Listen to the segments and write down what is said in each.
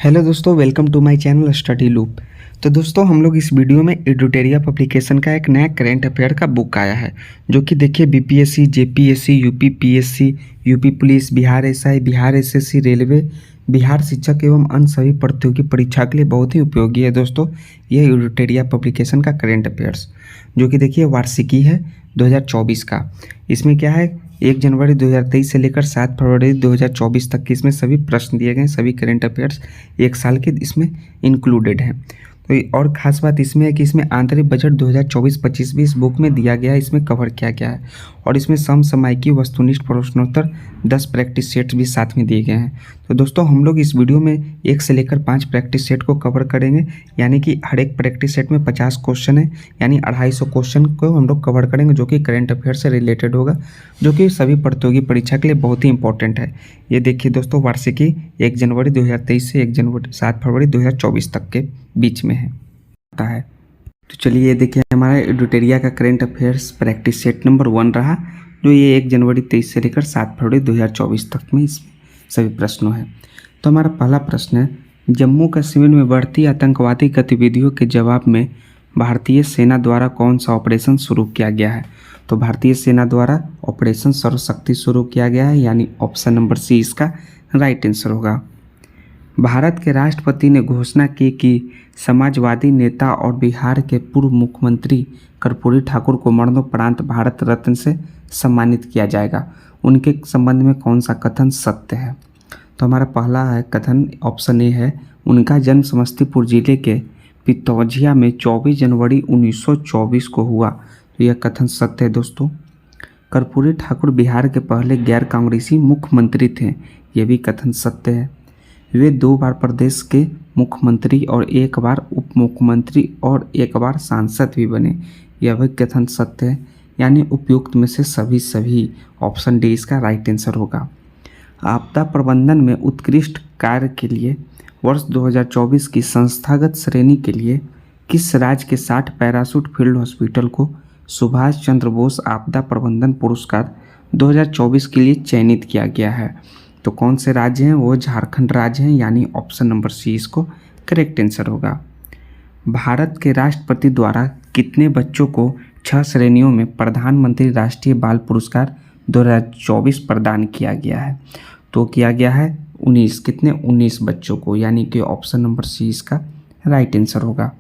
Hello दोस्तों, welcome to my channel Study Loop. तो दोस्तों, हम लोग इस वीडियो में एडुटेरिया पब्लिकेशन का एक नया करंट अफेयर का बुक आया है, जो कि देखिए BPSC, JPSC, UP PSC, UP police, Bihar SI, Bihar SSC, railway, Bihar शिक्षक एवं अन्य सभी प्रतियोगी परीक्षा के लिए बहुत ही उपयोगी है। दोस्तों, यह एडुटेरिया पब्लिकेशन का करंट अफेयर्स, जो कि देखिए वार्षिकी है 2024 का। इसमें क्या है, 1 जनवरी 2023 से लेकर 7 फरवरी 2024 तक के इसमें सभी प्रश्न दिए गए, सभी करंट अफेयर्स 1 साल के इसमें इंक्लूडेड हैं। तो और ख़ास बात इसमें है कि इसमें आंतरिक बजट 2024-25 भी इस बुक में दिया गया है, इसमें कवर किया गया है। और इसमें समसामयिकी, वस्तुनिष्ठ प्रश्नोत्तर 10 प्रैक्टिस सेट्स भी साथ में दिए गए हैं। तो दोस्तों, हम लोग इस वीडियो में 1 से लेकर 5 प्रैक्टिस सेट को कवर करेंगे, यानी कि हर एक प्रैक्टिस सेट में 50 क्वेश्चन है, यानी 250 क्वेश्चन को हम लोग कवर करेंगे, जो कि करंट अफेयर से रिलेटेड होगा, जो कि सभी प्रतियोगी परीक्षा के लिए बहुत ही इंपॉर्टेंट है। ये देखिए दोस्तों, वार्षिकी 1 जनवरी 2023 से 7 फरवरी 2024 तक के बीच में है। तो चलिए, ये देखिए हमारा एडुटेरिया का current affairs practice set number 1 रहा, जो ये 1 जनवरी 23 से लेकर 7 फरवरी 2024 तक में इस सभी प्रश्नों है। तो हमारा पहला प्रश्न है, जम्मू कश्मीर में बढ़ती आतंकवादी गतिविधियों के जवाब में भारतीय सेना द्वारा कौन सा ऑपरेशन शुरू किया गया है? तो भारतीय सेना द्वारा ऑपरेशन सर्वशक्ति शुरू किया गया है, यानी ऑप्शन नंबर सी इसका राइट आंसर होगा। भारत के राष्ट्रपति ने घोषणा की कि समाजवादी नेता और बिहार के पूर्व मुख्यमंत्री कर्पूरी ठाकुर को मरणोपरांत भारत रत्न से सम्मानित किया जाएगा। उनके संबंध में कौन सा कथन सत्य है? तो हमारा पहला है कथन, ऑप्शन ए है, उनका जन्म समस्तीपुर जिले के पितौजिया में 24 जनवरी 1924 को हुआ। तो यह कथन सत्य है दोस्तों। कर्पूरी ठाकुर बिहार के पहले गैर कांग्रेसी मुख्यमंत्री थे। यह भी कथन सत्य है। वे 2 बार प्रदेश के मुख्यमंत्री और 1 बार उप मुख्यमंत्री और 1 बार सांसद भी बने। यह भी कथन सत्य है, यानी उपयुक्त में से सभी ऑप्शन डी इसका राइट आंसर होगा। आपदा प्रबंधन में उत्कृष्ट कार्य के लिए वर्ष 2024 की संस्थागत श्रेणी के लिए किस राज्य के 60 पैराशूट फील्ड हॉस्पिटल को सुभाष चंद्र बोस आपदा प्रबंधन पुरस्कार 2024 के लिए चयनित किया गया है? तो कौन से राज्य हैं? वो झारखंड राज्य हैं, यानी ऑप्शन नंबर सी इसको करेक्ट आंसर होगा। भारत के राष्ट्रपति द्वारा कितने बच्चों को 6 श्रेणियों में प्रधानमंत्री राष्ट्रीय बाल पुरस्कार 2024 प्रदान किया गया है? तो किया गया है 19, कितने? 19 बच्चों को, यानी कि ऑप्शन नंबर सी इसका राइट आंसर होगा।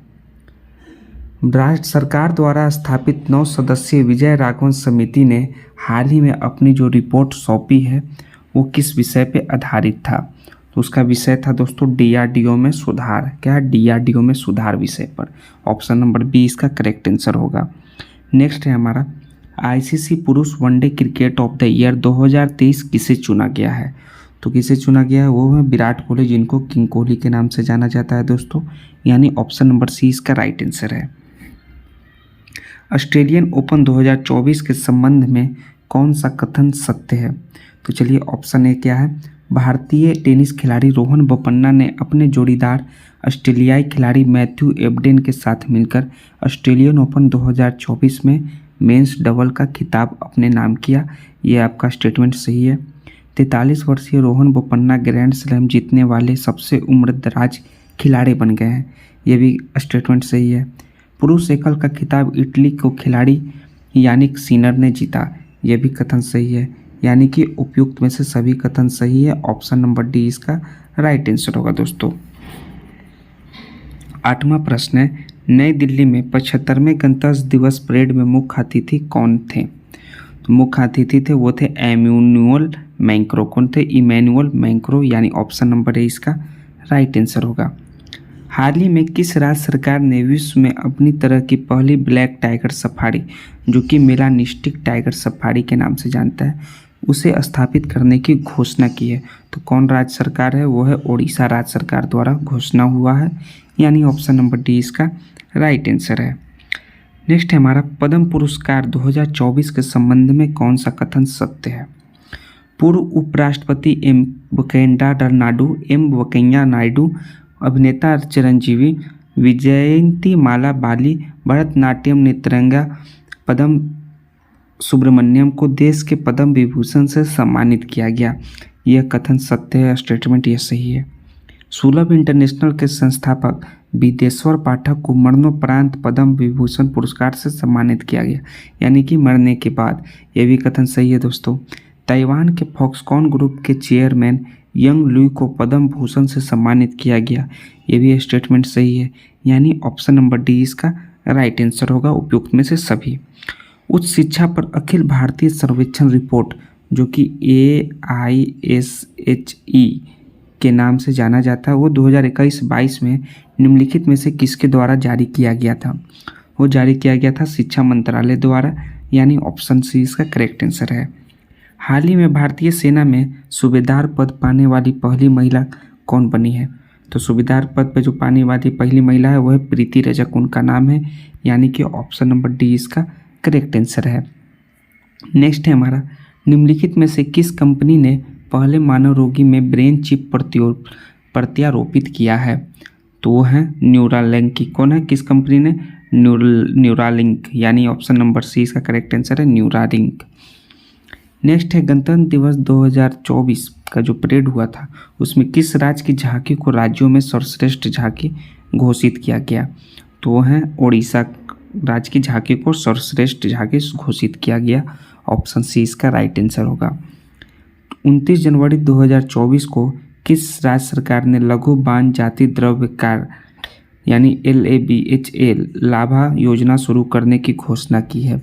राज्य सरकार द्वारा स्थापित 9 सदस्यीय विजय राघवन समिति ने हाल ही में अपनी जो रिपोर्ट सौंपी है वो किस विषय पे आधारित था? तो उसका विषय था दोस्तों डीआरडीओ में सुधार। क्या? डीआरडीओ में सुधार विषय पर। ऑप्शन नंबर बी इसका करेक्ट आंसर होगा। नेक्स्ट है हमारा, आईसीसी पुरुष one day cricket of the year 2023 किसे चुना गया है? तो किसे चुना गया है? वो है विराट कोहली, जिनको किंग कोहली के नाम से जाना जाता है दोस्तों, यानी ऑप्शन नंबर सी इसका राइट आंसर है। ऑस्ट्रेलियन ओपन 2024 के संबंध में कौन सा कथन सत्य है? तो चलिए, ऑप्शन ए क्या है, भारतीय टेनिस खिलाड़ी रोहन बोपन्ना ने अपने जोड़ीदार ऑस्ट्रेलियाई खिलाड़ी मैथ्यू एबडेन के साथ मिलकर ऑस्ट्रेलियन ओपन 2024 में मेंस डबल का खिताब अपने नाम किया। यह आपका स्टेटमेंट सही है। 43 वर्षीय रोहन बोपन्ना ग्रैंड स्लैम जीतने वाले सबसे उम्रदराज खिलाड़ी बन गए हैं। यह भी स्टेटमेंट सही है। पुरुष एकल का खिताब इटली को खिलाड़ी यानिक सिनर ने जीता। यह भी कथन सही है, यानी कि उपयुक्त में से सभी कथन सही है। ऑप्शन नंबर डी इसका राइट आंसर होगा दोस्तों। 8वां प्रश्न है, नई दिल्ली में 75वें गणतंत्र दिवस परेड में मुख्य अतिथि कौन थे? तो मुख्य अतिथि थे वो थे इमैनुअल मैक्रो। कौन थे? इमैनुअल मैक्रो, यानी ऑप्शन नंबर ए इसका राइट आंसर होगा। हाल ही में किस राज्य सरकार ने विश्व में अपनी तरह की पहली ब्लैक टाइगर सफारी, जो कि मेलानिस्टिक टाइगर सफारी के नाम से जानता है, उसे स्थापित करने की घोषणा की है? तो कौन राज्य सरकार है? वो है ओडिशा राज्य सरकार द्वारा घोषणा हुआ है, यानी ऑप्शन नंबर डी इसका राइट आंसर है। नेक्स्ट है हमारा, पद्म पुरस्कार 2024 के संबंध में कौन सा कथन सत्य है? पूर्व उपराष्ट्रपति एम वेंकैया नायडू, अभिनेता चिरंजीवी, विजयंती माला बाली, भरतनाट्यम नृत्यंगना पद्म सुब्रमण्यम को देश के पद्म विभूषण से सम्मानित किया गया। यह कथन सत्य है, स्टेटमेंट यह सही है। सुलभ इंटरनेशनल के संस्थापक विदेश्वर पाठक को मरणोपरांत पद्म विभूषण पुरस्कार से सम्मानित किया गया, यानी कि मरने के बाद। यह भी कथन सही है दोस्तों। ताइवान के फॉक्सकॉन ग्रुप के चेयरमैन यंग लुई को पद्म भूषण से सम्मानित किया गया। यह भी स्टेटमेंट सही है, यानी ऑप्शन नंबर डी इसका राइट आंसर होगा उपयुक्त में से सभी। उच्च शिक्षा पर अखिल भारतीय सर्वेक्षण रिपोर्ट, जो कि AISHE के नाम से जाना जाता है, वो 2021-22 में निम्नलिखित में से किसके द्वारा जारी किया गया था? वो जारी किया गया था शिक्षा मंत्रालय द्वारा, यानी ऑप्शन सी इसका करेक्ट आंसर है। हाल ही में भारतीय सेना में सूबेदार पद पाने वाली पहली महिला कौन बनी है? तो सूबेदार पद पे जो पाने वाली पहली महिला है वो है प्रीति रजक, उनका नाम है, यानी कि ऑप्शन नंबर डी इसका करेक्ट आंसर है। नेक्स्ट है हमारा, निम्नलिखित में से किस कंपनी ने पहले मानव रोगी में ब्रेन चिप प्रत्यारोपित किया है? तो वो है न्यूरालिंक की। कौन है, किस कंपनी ने? न्यूरालिंक, यानी ऑप्शन नंबर सी इसका करेक्ट आंसर है न्यूरालिंक। नेक्स्ट है, गणतंत्र दिवस 2024 का जो परेड हुआ था उसमें किस राज्य की झांकी को राज्यों में सर्वश्रेष्ठ झांकी घोषित किया गया? तो वो है उड़ीसा राज्य की झांकी को सर्वश्रेष्ठ झांकी घोषित किया गया। ऑप्शन सी इसका राइट आंसर होगा। 29 जनवरी 2024 को किस राज्य सरकार ने लघु बांध जाति द्रव्य कार्ड, यानी LABHA लाभा योजना शुरू करने की घोषणा की है?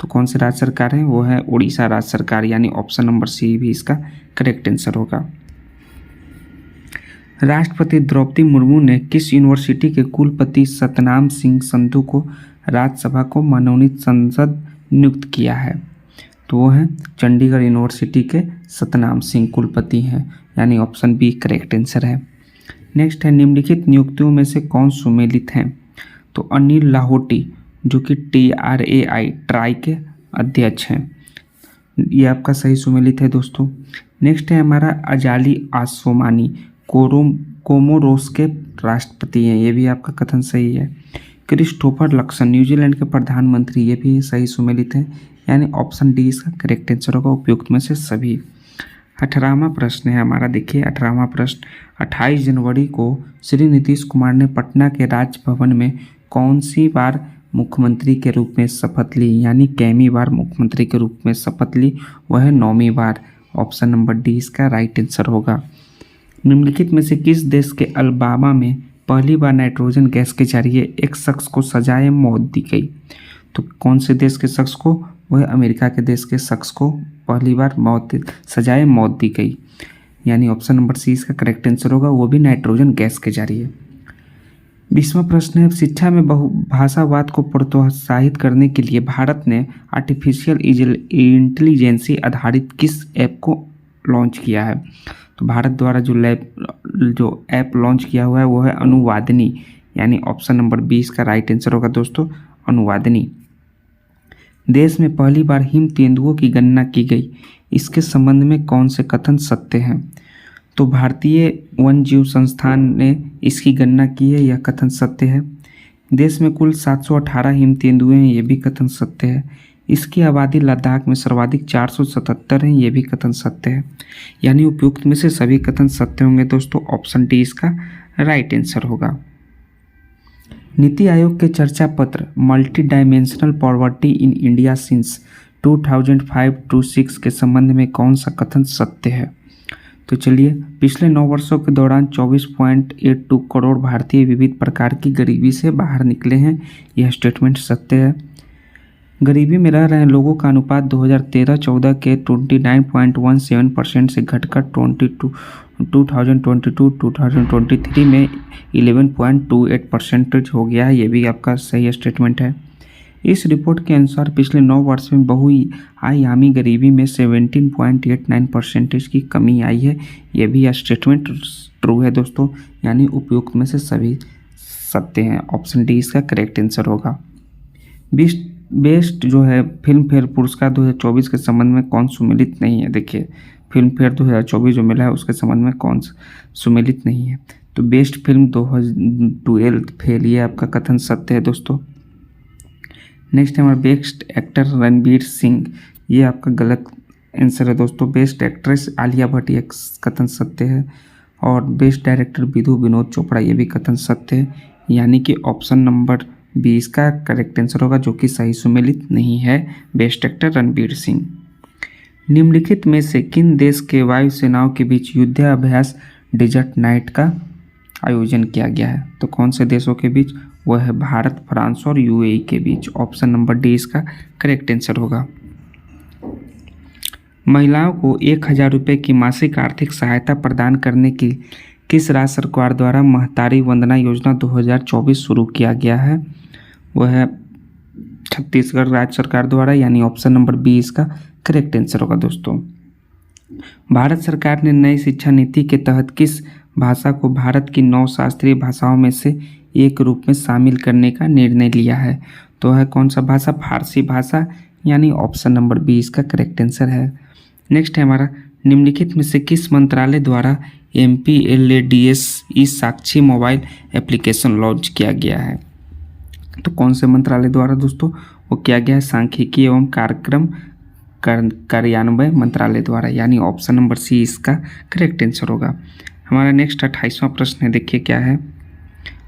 तो कौन से राज्य सरकार है? वो है उड़ीसा राज्य सरकार, यानी ऑप्शन नंबर सी भी इसका करेक्ट आंसर होगा। राष्ट्रपति द्रौपदी मुर्मू ने किस यूनिवर्सिटी के कुलपति सतनाम सिंह संधू को राज्यसभा को मनोनीत सांसद नियुक्त किया है? तो वो हैं चंडीगढ़ यूनिवर्सिटी के सतनाम सिंह कुलपति हैं, यानी ऑप्शन बी करेक्ट आंसर है। नेक्स्ट है, निम्नलिखित नियुक्तियों में से कौन सुमेलित हैं? तो अनिल लाहोटी, जो कि ट्राई के अध्यक्ष हैं, ये आपका सही सुमेलित है दोस्तों। नेक्स्ट है हमारा, अजाली आसोमानी कोमोरोस के राष्ट्रपति हैं, ये भी आपका कथन सही है। क्रिस्टोफर लक्सन न्यूजीलैंड के प्रधानमंत्री, ये भी सही सुमेलित है, यानी ऑप्शन डी इसका करेक्ट आंसर होगा उपयुक्त में से सभी। 18वां प्रश्न है हमारा, देखिए 18वां प्रश्न, 28 जनवरी को श्री नीतीश कुमार ने पटना के राजभवन में कौन सी बार मुख्यमंत्री के रूप में शपथ ली, यानी कैमी बार मुख्यमंत्री के रूप में शपथ ली? वह है 9वीं बार। ऑप्शन नंबर डी इसका राइट आंसर होगा। निम्नलिखित में से किस देश के अलबामा में पहली बार नाइट्रोजन गैस के जरिए एक शख्स को सजाए मौत दी गई? तो कौन से देश के शख्स को? वह अमेरिका के देश के शख्स को पहली बार सजाए मौत दी गई, यानी ऑप्शन नंबर सी इसका करेक्ट आंसर होगा, वो भी नाइट्रोजन गैस के जरिए। 20वां प्रश्न है, शिक्षा में बहुभाषावाद को प्रोत्साहित करने के लिए भारत ने आर्टिफिशियल इंटेलिजेंसी आधारित किस ऐप को लॉन्च किया है? तो भारत द्वारा जो ऐप लॉन्च किया हुआ है वो है अनुवादनी, यानी ऑप्शन नंबर 20 का राइट आंसर होगा दोस्तों, अनुवादनी। देश में पहली बार हिम तेंदुओं की गणना की गई, इसके संबंध में कौन से कथन सत्य हैं? तो भारतीय वन जीव संस्थान ने इसकी गणना की है, यह कथन सत्य है। देश में कुल 718 हिम तेंदुए हैं, ये भी कथन सत्य है। इसकी आबादी लद्दाख में सर्वाधिक 477 है, ये भी कथन सत्य है, यानी उपयुक्त में से सभी कथन सत्य होंगे दोस्तों। ऑप्शन डी इसका राइट आंसर होगा। नीति आयोग के चर्चा पत्र multi dimensional poverty in India since 2005-6 के संबंध में कौन सा कथन सत्य है? तो चलिए, पिछले 9 वर्षों के दौरान 24.82 करोड़ भारतीय विविध प्रकार की गरीबी से बाहर निकले हैं, यह स्टेटमेंट सत्य है। गरीबी में रह रहे लोगों का अनुपात 2013-14 के 29.17% से घटकर 2022-2023 में 11.28% हो गया है, ये भी आपका सही स्टेटमेंट है। इस रिपोर्ट के अनुसार पिछले 9 वर्ष में बहुआयामी गरीबी में 17.89% की कमी आई है, यह भी स्टेटमेंट ट्रू है दोस्तों, यानी उपयुक्त में से सभी सत्य हैं। ऑप्शन डी इसका करेक्ट आंसर होगा। बेस्ट जो है फिल्म फेयर पुरस्कार 2024 के संबंध में कौन सुमेलित नहीं है? देखिए, फिल्म फेयर 2024 जो मिला है उसके संबंध में कौन सुमेलित नहीं है? तो बेस्ट फिल्म 2012 फेल, ये आपका कथन सत्य है दोस्तों। नेक्स्ट है हमारा बेस्ट एक्टर रणवीर सिंह, ये आपका गलत आंसर है दोस्तों। बेस्ट एक्ट्रेस आलिया भट्ट, ये कथन सत्य है। और बेस्ट डायरेक्टर विदु विनोद चोपड़ा, ये भी कथन सत्य है, यानी कि ऑप्शन नंबर 20 का करेक्ट आंसर होगा, जो कि सही सुमेलित नहीं है। Best actor Ranveer Singh. निम्नलिखित में से किन देश के वायुसेनाओं के बीच युद्धाभ्यास डेजर्ट नाइट का आयोजन किया गया है? तो कौन से देशों के बीच? वह है भारत, फ्रांस और यूएई के बीच। ऑप्शन नंबर डी इसका करेक्ट आंसर होगा। महिलाओं को 1000 रुपये की मासिक आर्थिक सहायता प्रदान करने की किस राज्य सरकार द्वारा महतारी वंदना योजना 2024 शुरू किया गया है? वह है छत्तीसगढ़ राज्य सरकार द्वारा, यानी ऑप्शन नंबर बी इसका करेक्ट आंसर होगा दोस्तों। भारत सरकार ने नई शिक्षा नीति के तहत किस भाषा को भारत की 9 शास्त्रीय भाषाओं में से एक रूप में शामिल करने का निर्णय लिया है? तो है कौन सा भाषा? फारसी भाषा, यानी ऑप्शन नंबर बी इसका करेक्ट आंसर है। नेक्स्ट है हमारा, निम्नलिखित में से किस मंत्रालय द्वारा MPLADS ई साक्षी मोबाइल एप्लीकेशन लॉन्च किया गया है? तो कौन से मंत्रालय द्वारा दोस्तों वो किया गया है? सांख्यिकी एवं कार्यक्रम कार्यान्वयन मंत्रालय द्वारा, यानी ऑप्शन नंबर सी इसका करेक्ट आंसर होगा। हमारा नेक्स्ट 28वां प्रश्न है, देखिए क्या है।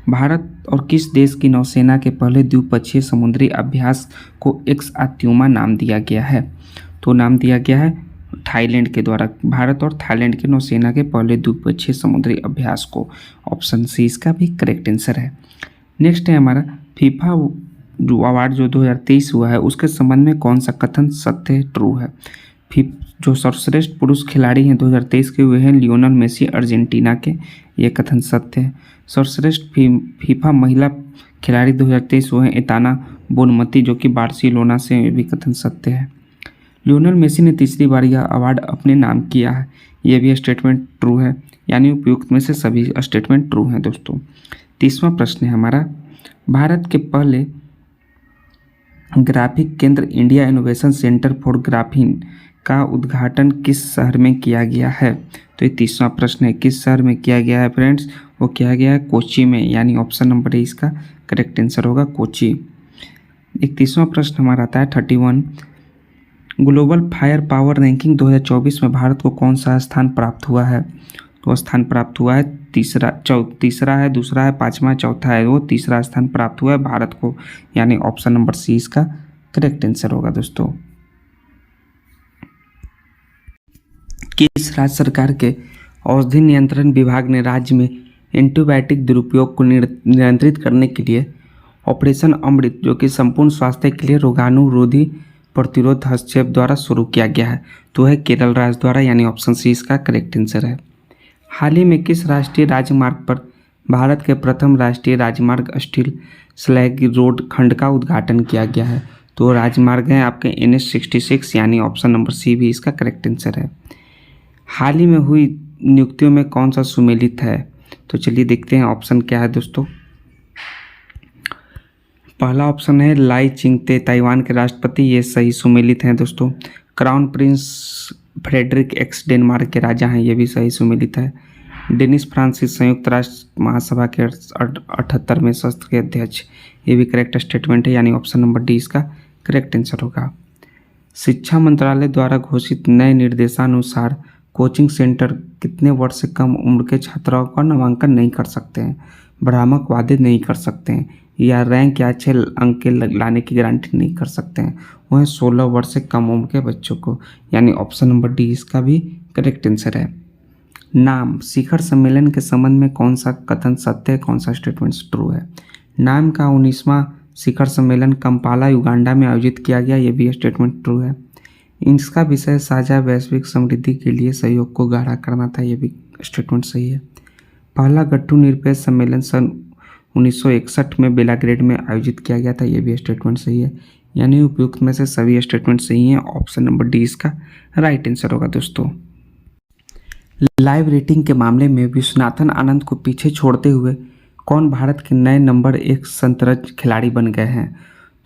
भारत और किस देश की नौसेना के पहले द्विपक्षीय समुद्री अभ्यास को एक्स आत्युमा नाम दिया गया है? तो नाम दिया गया है थाईलैंड के द्वारा। भारत और थाईलैंड की नौसेना के पहले द्विपक्षीय समुद्री अभ्यास को, ऑप्शन सी इसका भी करेक्ट आंसर है। नेक्स्ट है हमारा, फीफा जो अवार्ड जो 2023 हुआ है उसके संबंध में कौन सा कथन सत्य है, ट्रू है? जो सर्वश्रेष्ठ पुरुष खिलाड़ी हैं 2023 के हुए हैं लियोनेल मेसी अर्जेंटीना के, ये कथन सत्य है। सर्वश्रेष्ठ फीफा महिला खिलाड़ी 2023 हुए हैं एताना बोनमती, जो कि बार्सिलोना से, ये भी कथन सत्य है। लियोनेल मेसी ने तीसरी बार यह अवार्ड अपने नाम किया है, ये भी स्टेटमेंट ट्रू है, यानी उपयुक्त में से सभी स्टेटमेंट ट्रू हैं दोस्तों। 30वां प्रश्न है हमारा, भारत के पहले ग्राफिक केंद्र India innovation centre for graphene का उद्घाटन किस शहर में किया गया है? तो ये 30वां प्रश्न है, किस शहर में किया गया है फ्रेंड्स? वो किया गया है कोची में, यानी ऑप्शन नंबर ए इसका करेक्ट आंसर होगा, कोची। 31वां प्रश्न हमारा आता है 31, ग्लोबल फायर पावर रैंकिंग 2024 में भारत को कौन सा स्थान प्राप्त हुआ है? तो स्थान प्राप्त हुआ है तीसरा है, दूसरा है, पाँचवा, चौथा है, वो तीसरा स्थान प्राप्त हुआ है भारत को, यानी ऑप्शन नंबर सी इसका करेक्ट आंसर होगा दोस्तों। किस राज्य सरकार के औषधि नियंत्रण विभाग ने राज्य में एंटीबायोटिक दुरुपयोग को नियंत्रित करने के लिए ऑपरेशन अमृत, जो कि संपूर्ण स्वास्थ्य के लिए रोगाणुरोधी प्रतिरोध हस्तक्षेप द्वारा शुरू किया गया है? तो है केरल राज्य द्वारा, यानी ऑप्शन सी इसका करेक्ट आंसर है। हाल ही में किस राष्ट्रीय राजमार्ग पर भारत के प्रथम राष्ट्रीय राजमार्ग स्टील स्लैग रोड खंड का उद्घाटन किया गया है? तो राजमार्ग है आपके NH66, यानी ऑप्शन नंबर सी भी इसका करेक्ट आंसर है। हाल ही में हुई नियुक्तियों में कौन सा सुमेलित है? तो चलिए देखते हैं ऑप्शन क्या है दोस्तों। पहला ऑप्शन है लाई चिंगते, ताइवान के राष्ट्रपति, ये सही सुमेलित हैं दोस्तों। Crown prince Frederik X Denmark के राजा हैं, ये भी सही सुमेलित है। डेनिस फ्रांसिस संयुक्त राष्ट्र महासभा के 78वें सत्र के अध्यक्ष, ये भी करेक्ट स्टेटमेंट है, यानी ऑप्शन नंबर डी इसका करेक्ट आंसर होगा। शिक्षा मंत्रालय द्वारा घोषित नए निर्देशानुसार कोचिंग सेंटर कितने वर्ष से कम उम्र के छात्राओं का नामांकन नहीं कर सकते हैं, भ्रामक वादे नहीं कर सकते हैं, या रैंक या 6 अंक के लाने की गारंटी नहीं कर सकते हैं, वह 16 वर्ष से कम उम्र के बच्चों को, यानी ऑप्शन नंबर डी इसका भी करेक्ट आंसर है। नाम शिखर सम्मेलन के संबंध में कौन सा कथन सत्य है, कौन सा स्टेटमेंट ट्रू है? नाम का 19वां शिखर सम्मेलन कंपाला युगांडा में आयोजित किया गया, ये भी स्टेटमेंट ट्रू है। इसका विषय साझा वैश्विक समृद्धि के लिए सहयोग को गाढ़ा करना था, ये भी स्टेटमेंट सही है। पहला गट्टू निरपेक्ष सम्मेलन सन 1961 में बेलाग्रेड में आयोजित किया गया था, ये भी स्टेटमेंट सही है, यानी उपयुक्त में से सभी स्टेटमेंट सही हैं, ऑप्शन नंबर डी इसका राइट आंसर होगा दोस्तों। लाइव रेटिंग के मामले में विश्वनाथन आनंद को पीछे छोड़ते हुए कौन भारत के नए नंबर 1 शतरंज खिलाड़ी बन गए हैं?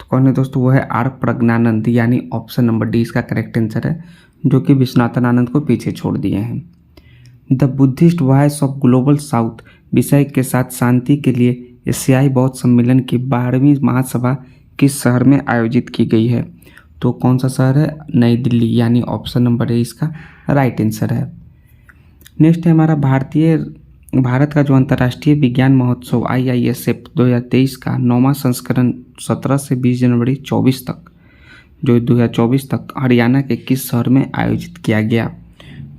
तो कौन है दोस्तों? वो है आर प्रज्ञानंद, यानी ऑप्शन नंबर डी इसका करेक्ट आंसर है, जो कि विश्वनाथन आनंद को पीछे छोड़ दिए हैं। The Buddhist voice of global south विषय के साथ शांति के लिए एशियाई बौद्ध सम्मेलन की 12वीं महासभा किस शहर में आयोजित की गई है? तो कौन सा शहर है? नई दिल्ली, यानी ऑप्शन नंबर ए इसका राइट आंसर है। नेक्स्ट है हमारा, भारतीय भारत का जो अंतर्राष्ट्रीय विज्ञान महोत्सव IISF 2023 का 9वां संस्करण 17 से 20 जनवरी 24 तक, जो 2024 तक हरियाणा के किस शहर में आयोजित किया गया?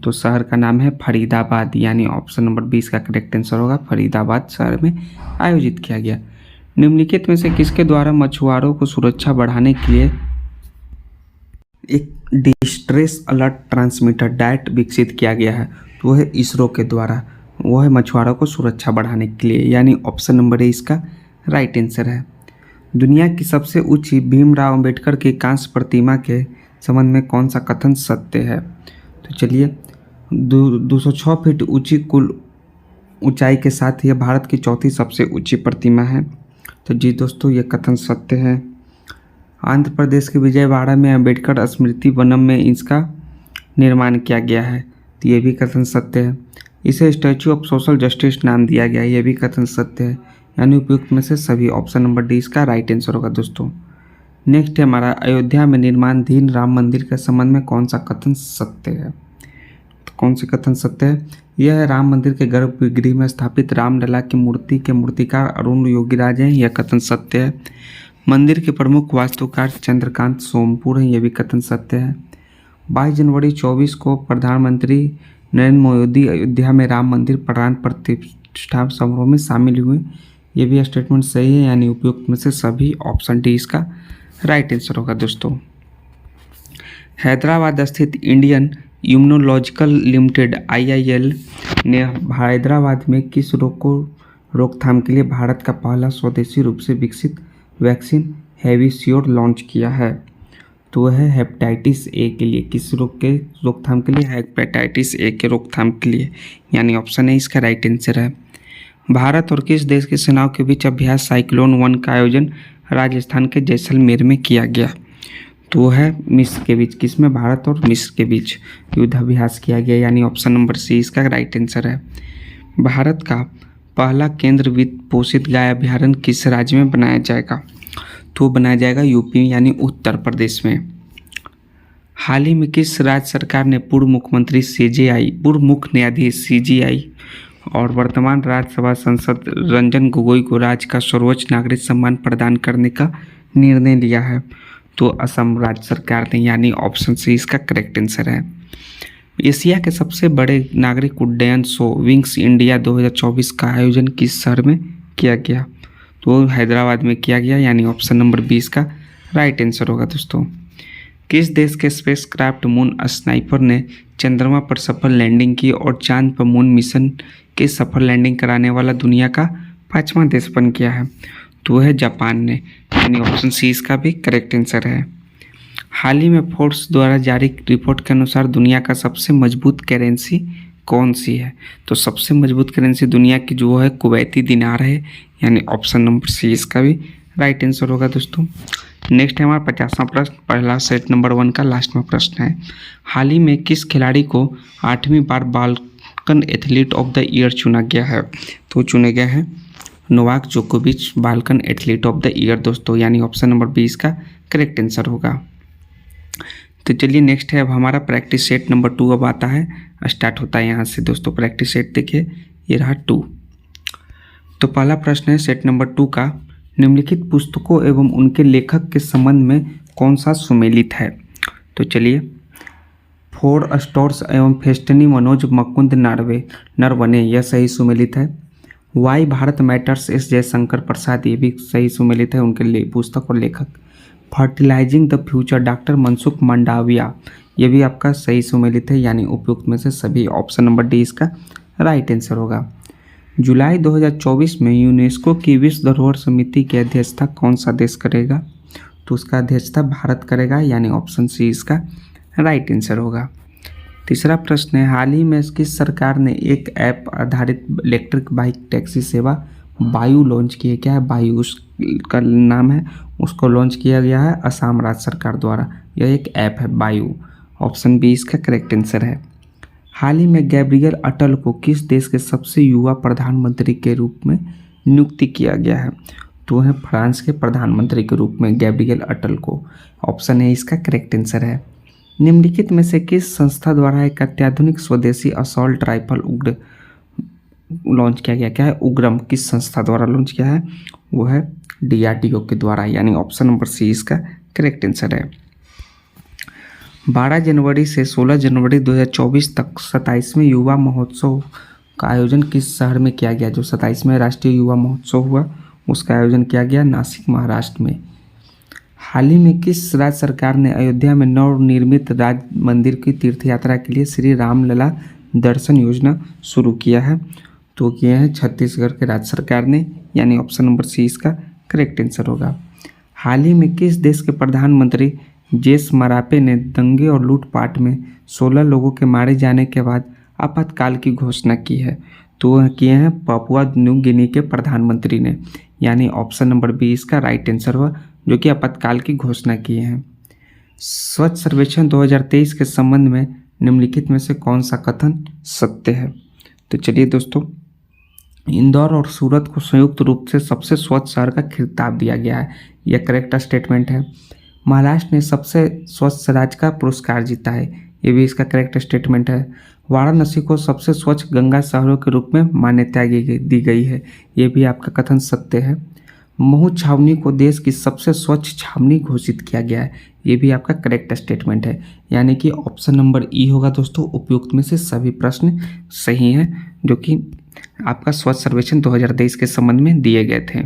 तो शहर का नाम है फरीदाबाद, यानी ऑप्शन नंबर 20 का करेक्ट आंसर होगा, फरीदाबाद शहर में आयोजित किया गया। निम्नलिखित में से किसके द्वारा मछुआरों को सुरक्षा बढ़ाने के लिए एक डिस्ट्रेस अलर्ट ट्रांसमीटर डायट विकसित किया गया है? तो वह है इसरो के द्वारा, वह है मछुआरों को सुरक्षा बढ़ाने के लिए, यानी ऑप्शन नंबर ए इसका राइट आंसर है। दुनिया की सबसे ऊंची भीमराव अंबेडकर की कांस्य प्रतिमा के संबंध में कौन सा कथन सत्य है? तो चलिए, 206 फीट ऊंची कुल ऊंचाई के साथ यह भारत की चौथी सबसे ऊंची प्रतिमा है। तो जी दोस्तों, ये कथन सत्य है। आंध्र प्रदेश के विजयवाड़ा में अंबेडकर स्मृति वनम में इसका निर्माण किया गया है। तो ये भी कथन सत्य है। इसे स्टैच्यू ऑफ सोशल जस्टिस नाम दिया गया है, ये भी कथन सत्य है। यानी उपयुक्त में से सभी ऑप्शन नंबर डी इसका राइट आंसर होगा दोस्तों। नेक्स्ट है हमारा, अयोध्या में निर्माणाधीन राम मंदिर के संबंध में कौन सा कथन सत्य है? तो कौन से कथन सत्य है? यह है राम मंदिर के गर्भगृह में स्थापित रामलला की मूर्ति के मूर्तिकार अरुण योगीराज हैं, यह कथन सत्य है। मंदिर के प्रमुख वास्तुकार चंद्रकांत सोमपुर हैं, यह भी कथन सत्य है। 22 जनवरी 24 को प्रधानमंत्री नरेंद्र मोदी अयोध्या में राम मंदिर प्राण प्रतिष्ठा समारोह में शामिल हुए, ये भी स्टेटमेंट सही है, यानी उपयुक्त में से सभी ऑप्शन डी इसका राइट आंसर होगा दोस्तों। हैदराबाद स्थित इंडियन इम्यूनोलॉजिकल लिमिटेड IIL ने हैदराबाद में किस रोग को रोकथाम के लिए भारत का पहला स्वदेशी रूप से विकसित वैक्सीन हैविसियोर लॉन्च किया है? तो वह है हेपेटाइटिस ए के लिए। किस रोग के रोकथाम के लिए? हेपेटाइटिस ए के रोकथाम के लिए, यानी ऑप्शन ए इसका राइट आंसर है। भारत और किस देश की सेनाओं के बीच अभ्यास साइक्लोन 1 का आयोजन राजस्थान के जैसलमेर में किया गया? तो है मिस्र के बीच। किसमें? भारत और मिस्र के बीच युद्धाभ्यास किया गया, यानी ऑप्शन नंबर सी इसका राइट आंसर है। भारत का पहला केंद्र वित्त पोषित गाय अभ्यारण्य किस राज्य में बनाया जाएगा? तो बनाया जाएगा यूपी यानी उत्तर प्रदेश में। हाल ही में किस राज्य सरकार ने पूर्व मुख्यमंत्री CJI, पूर्व मुख्य न्यायाधीश CJI और वर्तमान राज्यसभा सांसद रंजन गोगोई को राज्य का सर्वोच्च नागरिक सम्मान प्रदान करने का निर्णय लिया है? तो असम राज्य सरकार ने, यानी ऑप्शन सी इसका करेक्ट आंसर है। एशिया के सबसे बड़े नागरिक उड्डयन शो विंग्स इंडिया 2024 का आयोजन किस शहर में किया गया? तो हैदराबाद में किया गया, यानी ऑप्शन नंबर 20 का राइट आंसर होगा दोस्तों। किस देश के स्पेसक्राफ्ट मून स्नाइपर ने चंद्रमा पर सफल लैंडिंग की और चांद पर मून मिशन के सफल लैंडिंग कराने वाला दुनिया का 5वां देश बन गया है? तो वह है जापान ने, यानी ऑप्शन सी इसका भी करेक्ट आंसर है। हाल ही में फोर्ब्स द्वारा जारी रिपोर्ट के अनुसार दुनिया का सबसे मजबूत करेंसी कौन सी है? तो सबसे मजबूत करेंसी दुनिया की जो है कुवैती दिनार है, यानी ऑप्शन नंबर सी इसका भी राइट आंसर होगा दोस्तों। नेक्स्ट है हमारा 50वां प्रश्न, पहला सेट नंबर 1 का लास्ट में प्रश्न है। हाल ही में किस खिलाड़ी को 8वीं बार Balkan athlete of the year चुना गया है? तो चुने गए हैं नोवाक जोकोविच Balkan athlete of the year दोस्तों, यानी ऑप्शन नंबर 20 का करेक्ट आंसर होगा। तो चलिए नेक्स्ट है अब हमारा प्रैक्टिस सेट नंबर 2 अब आता है, स्टार्ट होता है यहाँ से दोस्तों। प्रैक्टिस सेट देखिए, ये रहा 2। तो पहला प्रश्न है सेट नंबर 2 का, निम्नलिखित पुस्तकों एवं उनके लेखक के संबंध में कौन सा सुमेलित है? तो चलिए, फोर स्टोर्स एवं फेस्टनी मनोज मुकुंद नरवणे, यह सही सुमेलित है। Why Bharat matters S Jaishankar Prasad, ये भी सही सुमेलित है, उनके पुस्तक और लेखक। Fertilising the future doctor Mansukh Mandaviya, ये भी आपका सही सुमेलित है, यानी उपयुक्त में से सभी ऑप्शन नंबर डी इसका राइट आंसर होगा। जुलाई 2024 में यूनेस्को की विश्व धरोहर समिति की अध्यक्षता कौन सा देश करेगा? तो उसका अध्यक्षता भारत करेगा, यानी ऑप्शन सी इसका राइट आंसर होगा। तीसरा प्रश्न है, हाल ही में किस सरकार ने एक ऐप आधारित इलेक्ट्रिक बाइक टैक्सी सेवा वायु लॉन्च की है? क्या है? वायु उसका नाम है, उसको लॉन्च किया गया है असम राज्य सरकार द्वारा। यह एक ऐप है वायु, ऑप्शन बी इसका करेक्ट आंसर है। हाल ही में गैब्रियल अटल को किस देश के सबसे युवा प्रधानमंत्री के रूप में नियुक्ति किया गया है? तो है फ्रांस के प्रधानमंत्री के रूप में गैब्रियल अटल को, ऑप्शन ए इसका करेक्ट आंसर है। निम्नलिखित में से किस संस्था द्वारा एक अत्याधुनिक स्वदेशी असॉल्ट राइफल लॉन्च किया गया। क्या है? उग्रम किस संस्था द्वारा लॉन्च किया है? वो है DRDO के द्वारा, यानी ऑप्शन नंबर सी इसका करेक्ट आंसर है। 12 जनवरी से 16 जनवरी 2024 तक 27वें युवा महोत्सव का आयोजन किस शहर में किया गया? जो 27वें राष्ट्रीय युवा महोत्सव हुआ उसका आयोजन किया गया नासिक, महाराष्ट्र में। हाल ही में किस राज्य सरकार ने अयोध्या में नवनिर्मित राज मंदिर की तीर्थ यात्रा के लिए श्री रामलला दर्शन योजना शुरू किया है? तो किया है छत्तीसगढ़ के राज्य सरकार ने, यानी ऑप्शन नंबर सी इसका करेक्ट आंसर होगा। हाल ही में किस देश के प्रधानमंत्री जेस मरापे ने दंगे और लूटपाट में 16 लोगों के मारे जाने के बाद आपातकाल की घोषणा की है? तो वह किए हैं पापुआ न्यू गिनी के प्रधानमंत्री ने, यानी ऑप्शन नंबर बी इसका राइट आंसर हुआ, जो कि आपातकाल की घोषणा किए हैं। स्वच्छ सर्वेक्षण 2023 के संबंध में निम्नलिखित में से कौन सा कथन सत्य है? तो चलिए दोस्तों, इंदौर और सूरत को संयुक्त रूप से सबसे स्वच्छ शहर का खिताब दिया गया है, यह करेक्ट स्टेटमेंट है। महाराष्ट्र ने सबसे स्वच्छ राज्य का पुरस्कार जीता है, ये भी इसका करेक्ट स्टेटमेंट है। वाराणसी को सबसे स्वच्छ गंगा शहरों के रूप में मान्यता दी गई है, ये भी आपका कथन सत्य है। महू छावनी को देश की सबसे स्वच्छ छावनी घोषित किया गया है, ये भी आपका करेक्ट स्टेटमेंट है, यानी कि ऑप्शन नंबर ई होगा दोस्तों। उपयुक्त में से सभी प्रश्न सही हैं, जो कि आपका स्वच्छ सर्वेक्षण 2023 के संबंध में दिए गए थे।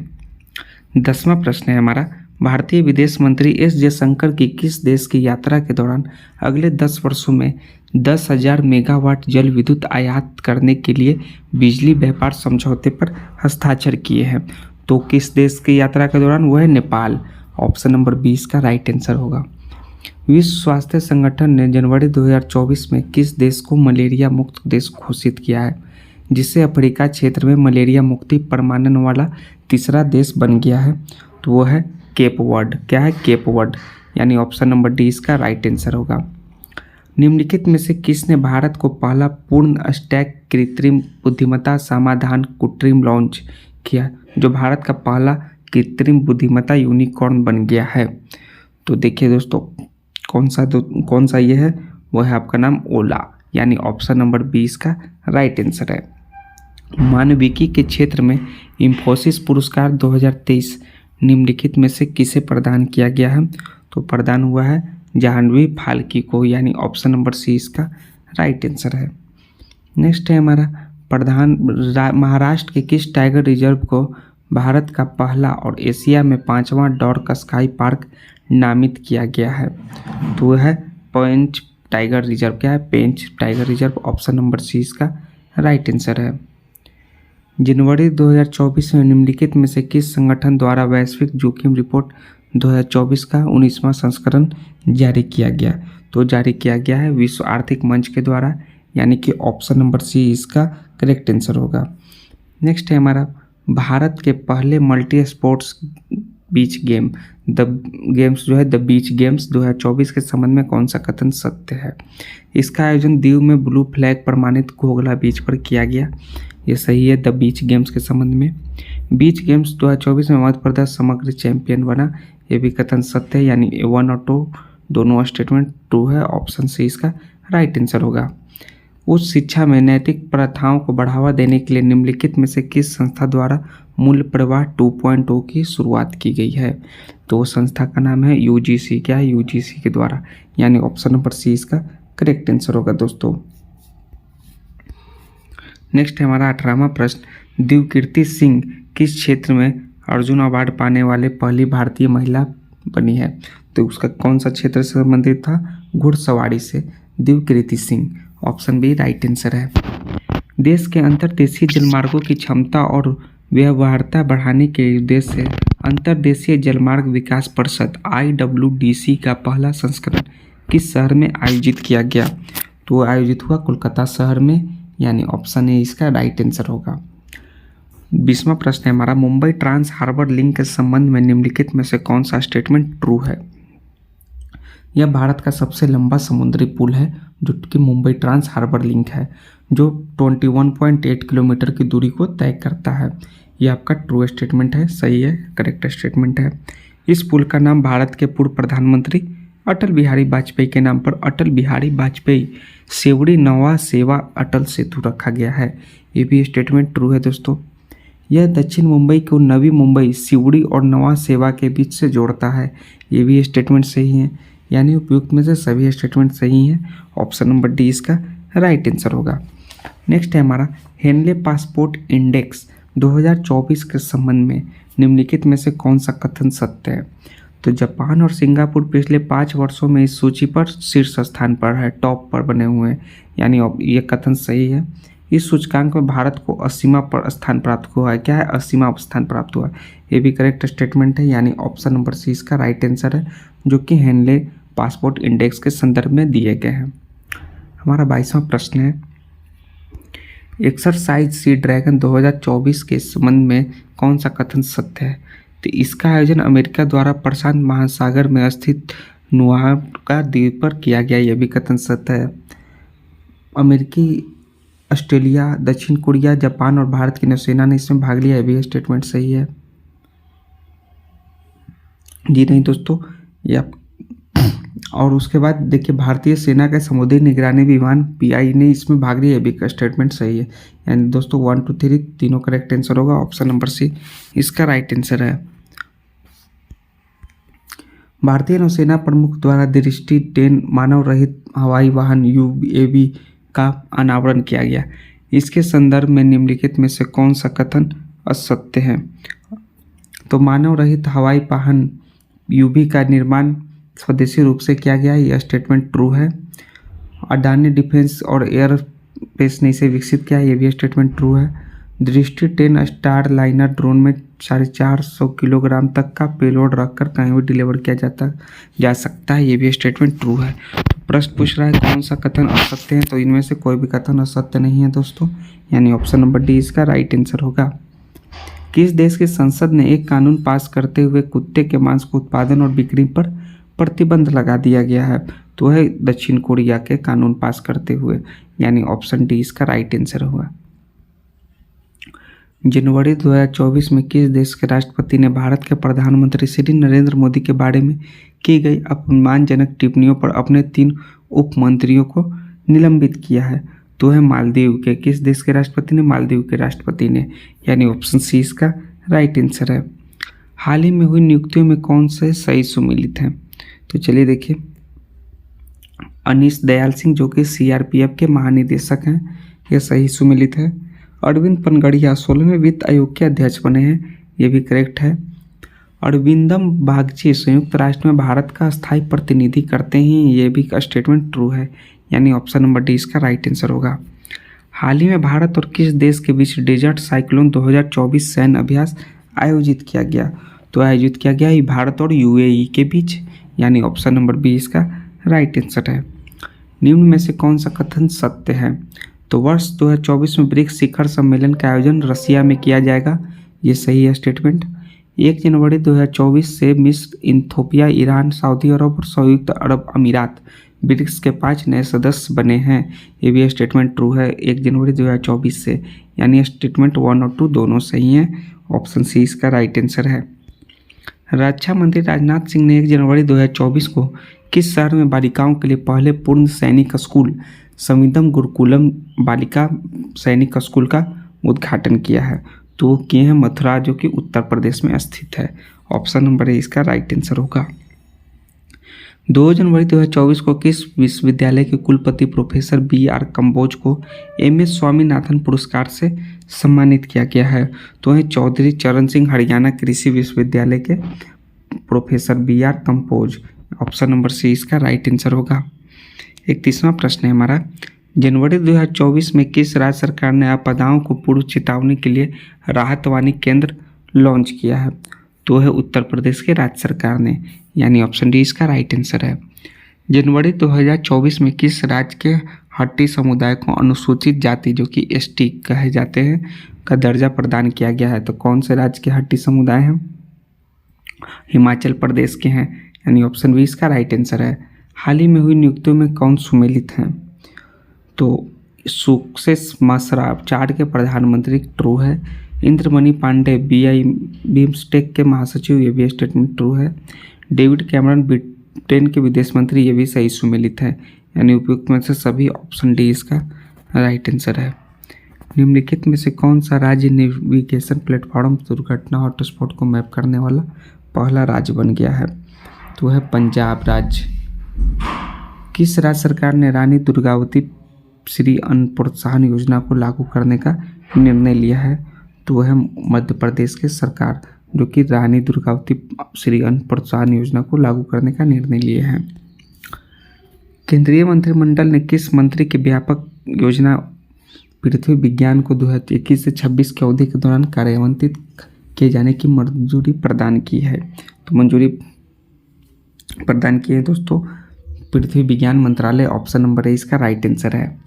10वां प्रश्न है हमारा, भारतीय विदेश मंत्री एस जयशंकर की किस देश की यात्रा के दौरान अगले 10 वर्षों में 10,000 मेगावाट जल विद्युत आयात करने के लिए बिजली व्यापार समझौते पर हस्ताक्षर किए हैं? तो किस देश की यात्रा के दौरान? वह है नेपाल, ऑप्शन नंबर 20 का राइट आंसर होगा। विश्व स्वास्थ्य संगठन ने जनवरी 2024 में किस देश को मलेरिया मुक्त देश घोषित किया है, जिससे अफ्रीका क्षेत्र में मलेरिया मुक्ति प्रमाणन वाला तीसरा देश बन गया है? तो वो है केप वर्ड। क्या है? केप वर्ड, यानी ऑप्शन नंबर डी इसका राइट आंसर होगा। निम्नलिखित में से किसने भारत को पहला पूर्ण स्टैक कृत्रिम बुद्धिमत्ता समाधान कृत्रिम लॉन्च किया, जो भारत का पहला कृत्रिम बुद्धिमत्ता यूनिकॉर्न बन गया है? तो देखिए दोस्तों, कौन सा ये है? वो है आपका नाम ओला, यानी ऑप्शन नंबर 20 का राइट आंसर है। मानविकी के क्षेत्र में इंफोसिस पुरस्कार 2023 निम्नलिखित में से किसे प्रदान किया गया है? तो प्रदान हुआ है जाह्नवी फाल्के को, यानी ऑप्शन नंबर सी इसका राइट आंसर है। नेक्स्ट है हमारा, महाराष्ट्र के किस टाइगर रिजर्व को भारत का पहला और एशिया में 5वां डॉर्क स्काई पार्क नामित किया गया है? तो वह है पेंच टाइगर रिजर्व। क्या है? Pench tiger reserve, option number C इसका राइट आंसर है। जनवरी 2024 में निम्नलिखित में से किस संगठन द्वारा वैश्विक जोखिम रिपोर्ट 2024 का 19वां संस्करण जारी किया गया? तो जारी किया गया है विश्व आर्थिक मंच के द्वारा, यानी कि ऑप्शन नंबर सी इसका करेक्ट आंसर होगा। नेक्स्ट है हमारा, भारत के पहले multi sports beach game the beach games 2024 के संबंध में कौन सा कथन सत्य है? इसका आयोजन दीव में ब्लू फ्लैग प्रमाणित घोघला बीच पर किया गया, ये सही है। द बीच गेम्स के संबंध में बीच गेम्स 2024 में मध्य प्रदेश समग्र चैंपियन बना, ये भी कथन सत्य है, यानी 1 और 2 दोनों स्टेटमेंट ट्रू है, ऑप्शन सी इसका राइट आंसर होगा। उच्च शिक्षा में नैतिक प्रथाओं को बढ़ावा देने के लिए निम्नलिखित में से किस संस्था द्वारा मूल्य प्रवाह 2.0 की शुरुआत की गई है? तो संस्था का नाम है UGC। क्या है? UGC के द्वारा, यानी ऑप्शन नंबर सी इसका करेक्ट आंसर होगा दोस्तों। नेक्स्ट है हमारा 18वां प्रश्न, दिव्यकीर्ति सिंह किस क्षेत्र में अर्जुन अवार्ड पाने वाले पहली भारतीय महिला बनी है? तो उसका कौन सा क्षेत्र से संबंधित था? घुड़सवारी से, Divyakirti Singh, option B right answer है। देश के अंतर्देशीय जलमार्गों की क्षमता और व्यवहार्यता बढ़ाने के उद्देश्य से अंतर्देशीय जलमार्ग विकास परिषद IWDC का पहला संस्करण किस शहर में आयोजित किया गया? तो आयोजित हुआ कोलकाता शहर में, यानी ऑप्शन ए इसका राइट आंसर होगा। 20वां प्रश्न है हमारा, मुंबई ट्रांस हार्बर लिंक के संबंध में निम्नलिखित में से कौन सा स्टेटमेंट ट्रू है? यह भारत का सबसे लंबा समुद्री पुल है, जो कि मुंबई ट्रांस हार्बर लिंक है, जो 21.8 किलोमीटर की दूरी को तय करता है। यह आपका ट्रू स्टेटमेंट है, सही है, करेक्ट स्टेटमेंट है। इस पुल का नाम भारत के पूर्व प्रधानमंत्री अटल बिहारी वाजपेयी के नाम पर अटल बिहारी वाजपेयी सेवड़ी नवा सेवा अटल सेतु रखा गया है, ये भी स्टेटमेंट ट्रू है दोस्तों। यह दक्षिण मुंबई को नवी मुंबई, सिवड़ी और नवा सेवा के बीच से जोड़ता है। ये भी स्टेटमेंट सही है, यानी उपयुक्त में से सभी स्टेटमेंट सही हैं। ऑप्शन नंबर डी इसका राइट आंसर होगा। नेक्स्ट है हमारा हेनले पासपोर्ट इंडेक्स 2024 के संबंध में निम्नलिखित में से कौन सा कथन सत्य है? तो जापान और सिंगापुर पिछले 5 वर्षों में इस सूची पर शीर्ष स्थान पर है, टॉप पर बने हुए हैं, यानी ये कथन सही है। इस सूचकांक में भारत को 80वां पर स्थान प्राप्त हुआ है। क्या है? 80वां स्थान प्राप्त हुआ है। ये भी करेक्ट स्टेटमेंट है, यानी ऑप्शन नंबर सी इसका राइट आंसर है, जो कि हेनले पासपोर्ट इंडेक्स के संदर्भ में दिए गए हैं। हमारा 22वां प्रश्न है, एक्सरसाइज सी ड्रैगन 2024 के संबंध में कौन सा कथन सत्य है? तो इसका आयोजन अमेरिका द्वारा प्रशांत महासागर में स्थित नुआका द्वीप पर किया गया। यह भी कथन सत्य है। अमेरिकी, ऑस्ट्रेलिया, दक्षिण कोरिया, जापान और भारत की नौसेना ने इसमें भाग लिया। यह भी स्टेटमेंट सही है। जी नहीं दोस्तों, ये आप और उसके बाद देखिए भारतीय सेना के समुद्री निगरानी विमान PI ने इसमें भाग लिया। भी का स्टेटमेंट सही है, यानी दोस्तों 1 2 3 तीनों करेक्ट आंसर होगा। ऑप्शन नंबर सी इसका राइट आंसर है। भारतीय नौसेना प्रमुख द्वारा दृष्टि 10 मानव रहित हवाई वाहन UAV का अनावरण किया गया। इसके संदर्भ में निम्नलिखित में से कौन सा कथन असत्य है? तो मानव रहित हवाई वाहन UAV का निर्माण स्वदेशी रूप से किया गया। यह स्टेटमेंट ट्रू है। अडानी डिफेंस और एयरस्पेस ने इसे विकसित किया। यह भी स्टेटमेंट ट्रू है। दृष्टि 10 स्टार लाइनर ड्रोन में 450 किलोग्राम तक का पेलोड रखकर कहीं भी डिलीवर किया जा सकता है। ये भी स्टेटमेंट ट्रू है। प्रश्न पूछ रहा है कौन सा कथन असत्य है, तो इनमें से कोई भी कथन असत्य नहीं है दोस्तों, यानी ऑप्शन नंबर डी इसका राइट आंसर होगा। किस देश की संसद ने एक कानून पास करते हुए कुत्ते के मांस को उत्पादन और बिक्री पर प्रतिबंध लगा दिया गया है? तो है दक्षिण कोरिया के कानून पास करते हुए, यानी ऑप्शन डी इसका राइट आंसर होगा। जनवरी 2024 में किस देश के राष्ट्रपति ने भारत के प्रधानमंत्री श्री नरेंद्र मोदी के बारे में की गई अपमानजनक टिप्पणियों पर अपने 3 उप मंत्रियों को निलंबित किया है? तो है मालदीव के। किस देश के राष्ट्रपति ने? मालदीव के राष्ट्रपति ने, यानी ऑप्शन सी इसका राइट आंसर है। हाल ही में हुई नियुक्तियों में कौन से सही सुमिलित हैं? तो चलिए देखिए, अनीश दयाल सिंह जो कि CRPF के महानिदेशक हैं, यह सही सुमिलित है। अरविंद पनगड़िया 16वें वित्त आयोग के अध्यक्ष बने हैं। यह भी करेक्ट है। अरविंदम बागची संयुक्त राष्ट्र में भारत का स्थायी प्रतिनिधि करते हैं। ये भी स्टेटमेंट ट्रू है, यानी ऑप्शन नंबर डी इसका राइट आंसर होगा। हाल ही में भारत और किस देश के बीच डेजर्ट साइक्लोन 2024 सैन्य अभ्यास आयोजित किया गया? तो आयोजित किया गया भारत और UAE के बीच, यानी ऑप्शन नंबर बी इसका राइट आंसर है। निम्न में से कौन सा कथन सत्य है? तो वर्ष 2024 में ब्रिक्स शिखर सम्मेलन का आयोजन रसिया में किया जाएगा। ये सही है स्टेटमेंट। 1 जनवरी 2024 से मिस्र, इथियोपिया, ईरान, सऊदी अरब और संयुक्त अरब अमीरात ब्रिक्स के 5 नए सदस्य बने हैं। ये भी स्टेटमेंट ट्रू है 1 जनवरी 2024 से, यानी स्टेटमेंट 1 और 2 दोनों सही हैं। ऑप्शन सी इसका राइट आंसर है। रक्षा मंत्री राजनाथ सिंह ने 1 जनवरी 2024 को किस शहर में बालिकाओं के लिए पहले पूर्ण सैनिक स्कूल संविदम गुरुकुलम बालिका सैनिक स्कूल का उद्घाटन किया है? तो वो किए हैं मथुरा, जो कि उत्तर प्रदेश में स्थित है। ऑप्शन नंबर ए इसका राइट आंसर होगा। 2 जनवरी 2024 को किस विश्वविद्यालय के कुलपति प्रोफेसर BR कंबोज को MS स्वामीनाथन पुरस्कार से सम्मानित किया गया है? तो है चौधरी चरण सिंह हरियाणा कृषि विश्वविद्यालय के professor BR Kamboj. Option number C इसका राइट आंसर होगा। 31वां प्रश्न है हमारा, जनवरी 2024 में किस राज्य सरकार ने आपदाओं को पूर्व चेतावनी के लिए राहत वाणी केंद्र लॉन्च किया है? तो है उत्तर प्रदेश के राज्य सरकार ने, यानी ऑप्शन डी इसका राइट आंसर है। जनवरी 2024 में किस राज्य के हट्टी समुदाय को अनुसूचित जाति, जो कि ST कहे जाते हैं, का दर्जा प्रदान किया गया है? तो कौन से राज्य के हट्टी समुदाय हैं? हिमाचल प्रदेश के हैं, यानी ऑप्शन बी इसका राइट आंसर है। हाल ही में हुई नियुक्तियों में कौन सुमेलित हैं? तो सक्सेस मसरा चाड के प्रधानमंत्री ट्रू है। इंद्रमणि पांडे बिम्स्टेक के महासचिव, ये भी स्टेटमेंट ट्रू है। डेविड कैमरन ब्रिटेन के विदेश मंत्री, ये भी सही सुमेलित है, यानी उपयुक्त में से सभी ऑप्शन डी इसका राइट आंसर है। निम्नलिखित में से कौन सा राज्य नेविगेशन प्लेटफॉर्म दुर्घटना हॉटस्पॉट को मैप करने वाला पहला राज्य बन गया है? तो है पंजाब राज्य। किस राज्य सरकार ने रानी दुर्गावती श्री अन्न प्रोत्साहन योजना को लागू करने का निर्णय लिया है? तो है मध्य प्रदेश की सरकार, जो कि रानी दुर्गावती श्री अन्न प्रोत्साहन योजना को लागू करने का निर्णय लिए हैं। केंद्रीय मंत्रिमंडल ने किस मंत्री की व्यापक योजना पृथ्वी विज्ञान को 2021 से 26 की अवधि के दौरान कार्यान्वित किए जाने की मंजूरी प्रदान की है? तो मंजूरी प्रदान की है दोस्तों पृथ्वी विज्ञान मंत्रालय। ऑप्शन नंबर ए इसका राइट आंसर है।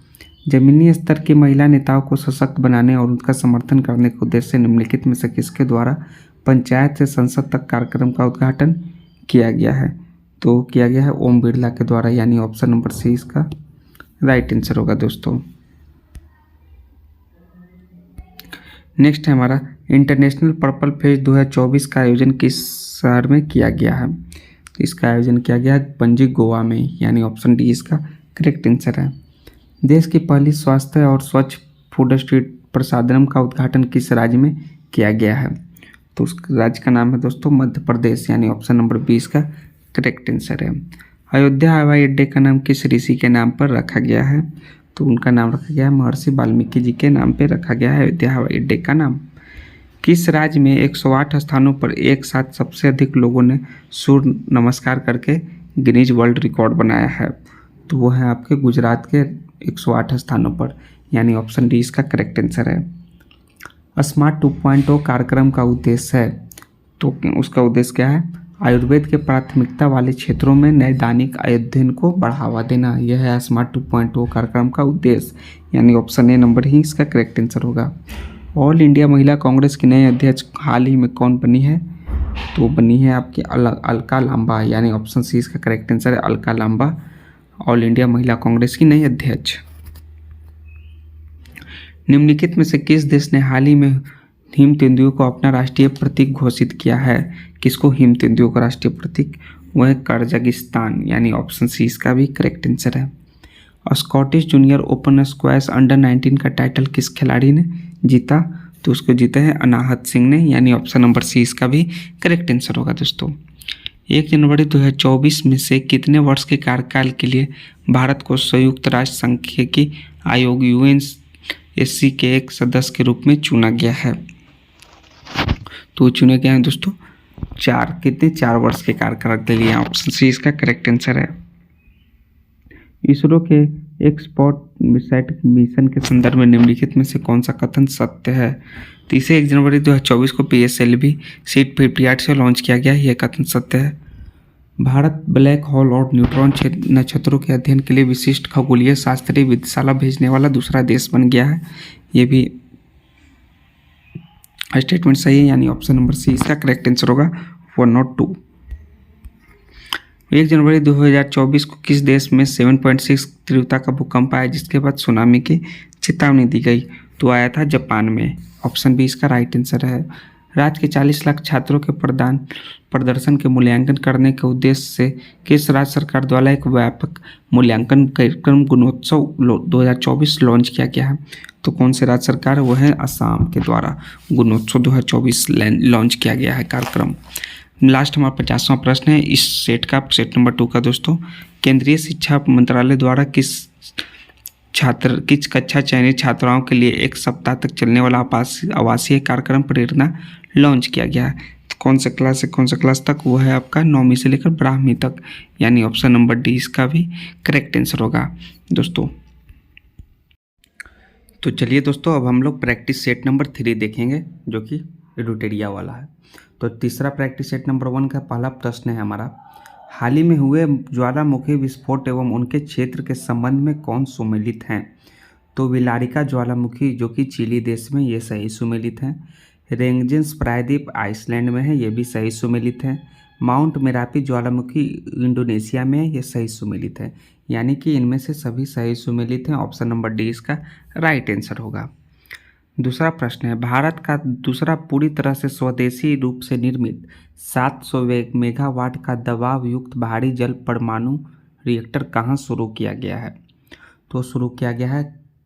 जमीनी स्तर की महिला नेताओं को सशक्त बनाने और उनका समर्थन करने के उद्देश्य से निम्नलिखित में से किसके द्वारा पंचायत से संसद तक कार्यक्रम का उद्घाटन किया गया है? तो किया गया है ओम बिरला के द्वारा, यानी ऑप्शन नंबर सी इसका राइट आंसर होगा दोस्तों। नेक्स्ट है हमारा इंटरनेशनल पर्पल फेस्ट 2024 का आयोजन किस शहर में किया गया है? तो इसका आयोजन किया गया है पणजी गोवा में, यानी ऑप्शन डी इसका करेक्ट आंसर है। देश की पहली स्वास्थ्य और स्वच्छ फूड स्ट्रीट प्रसादम का उद्घाटन किस राज्य में किया गया है? तो उस राज्य का नाम है दोस्तों मध्य प्रदेश, यानी ऑप्शन नंबर 20 का करेक्ट आंसर है। अयोध्या हवाई अड्डे का नाम किस ऋषि के नाम पर रखा गया है? तो उनका नाम रखा गया है महर्षि वाल्मीकि जी के नाम पे रखा गया है अयोध्या हवाई अड्डे का नाम। किस राज्य में 108 स्थानों पर एक साथ सबसे अधिक लोगों ने सूर्य नमस्कार करके गिनीज वर्ल्ड रिकॉर्ड बनाया है? तो वो है आपके गुजरात के 108 स्थानों पर, यानी ऑप्शन डी इसका करेक्ट आंसर है। स्मार्ट 2.0 कार्यक्रम का उद्देश्य है, तो उसका उद्देश्य क्या है? आयुर्वेद के प्राथमिकता वाले क्षेत्रों में नैदानिक अध्ययन को बढ़ावा देना। यह है स्मार्ट 2.0 कार्यक्रम का उद्देश्य, यानी ऑप्शन ए नंबर ही इसका करेक्ट आंसर होगा। ऑल इंडिया महिला कांग्रेस की नई अध्यक्ष हाल ही में कौन बनी है? तो बनी है आपकी अलका लांबा, यानी ऑप्शन सी इसका करेक्ट आंसर है अलका लांबा, ऑल इंडिया महिला कांग्रेस की नई अध्यक्ष। निम्नलिखित में से किस देश ने हाल ही में हिम तेंदुओं को अपना राष्ट्रीय प्रतीक घोषित किया है? किसको हिम तेंदुओं का राष्ट्रीय प्रतीक? वह कर्जाकिस्तान, यानी ऑप्शन सी इसका भी करेक्ट आंसर है। Scottish junior open squash under 19 का टाइटल किस खिलाड़ी ने जीता? तो उसको जीता है अनाहत सिंह ने, यानी ऑप्शन नंबर सी इसका भी करेक्ट आंसर होगा दोस्तों। 1 जनवरी 2024 में से कितने वर्ष के कार्यकाल के लिए भारत को संयुक्त राष्ट्र सांख्यिकी आयोग UNSC के एक सदस्य के रूप में चुना गया है? तो चुने गए हैं दोस्तों 4 वर्ष के कार्यकाल के लिए, ऑप्शन सी इसका करेक्ट आंसर है। इसरो के एक्सपॉट मिशन के संदर्भ में निम्नलिखित में से कौन सा कथन सत्य है? तो इसे 1 जनवरी 2024 को PSLV सीट 58 से लॉन्च किया गया, यह कथन सत्य है। भारत ब्लैक होल और न्यूट्रॉन नक्षत्रों के अध्ययन के लिए विशिष्ट खगोलीय शास्त्रीय विद्याशाला भेजने वाला दूसरा देश बन गया है, ये भी स्टेटमेंट सही है, यानी ऑप्शन नंबर सी इसका करेक्ट आंसर होगा 102। 1 जनवरी 2024 को किस देश में 7.6 तीव्रता का भूकंप आया जिसके बाद सुनामी की चेतावनी दी गई? तो आया था जापान में, ऑप्शन बी इसका राइट आंसर है। राज्य के 40 लाख छात्रों के प्रदर्शन के मूल्यांकन करने के उद्देश्य से किस राज्य सरकार द्वारा एक व्यापक मूल्यांकन कार्यक्रम गुणोत्सव 2024 लॉन्च किया गया है? तो कौन से राज्य सरकार है? वो है असम के द्वारा गुणोत्सव 2024 लॉन्च किया गया है कार्यक्रम। लास्ट हमारा 50वां प्रश्न है इस सेट का, सेट नंबर 2 का दोस्तों। केंद्रीय शिक्षा मंत्रालय द्वारा किस कक्षा चयनित छात्राओं के लिए 1 सप्ताह तक चलने वाला आवासीय कार्यक्रम प्रेरणा लॉन्च किया गया है? तो कौन सा क्लास से कौन सा क्लास तक? वो है आपका 9वीं से लेकर 12वीं तक, यानी ऑप्शन नंबर डी इसका भी करेक्ट आंसर होगा दोस्तों। तो चलिए दोस्तों, अब हम लोग प्रैक्टिस सेट नंबर 3 देखेंगे, जो कि एडुटेरिया वाला है। तो तीसरा प्रैक्टिस सेट नंबर 1 का पहला प्रश्न है हमारा, हाल ही में हुए ज्वालामुखी विस्फोट एवं उनके क्षेत्र के संबंध में कौन सुमेलित हैं? तो विलारिका ज्वालामुखी जो कि चिली देश में, ये सही सुमेलित हैं। रेंगजेंस प्रायद्वीप आइसलैंड में है, ये भी सही सुमेलित है। माउंट मेरापी ज्वालामुखी इंडोनेशिया में है, ये सही सुमेलित है। यानी कि इनमें से सभी सही सुमेलित हैं, ऑप्शन नंबर डी इसका राइट आंसर होगा। दूसरा प्रश्न है, भारत का दूसरा पूरी तरह से स्वदेशी रूप से निर्मित 700 मेगावाट का दबाव युक्त भारी जल परमाणु रिएक्टर कहाँ शुरू किया गया है? तो शुरू किया गया है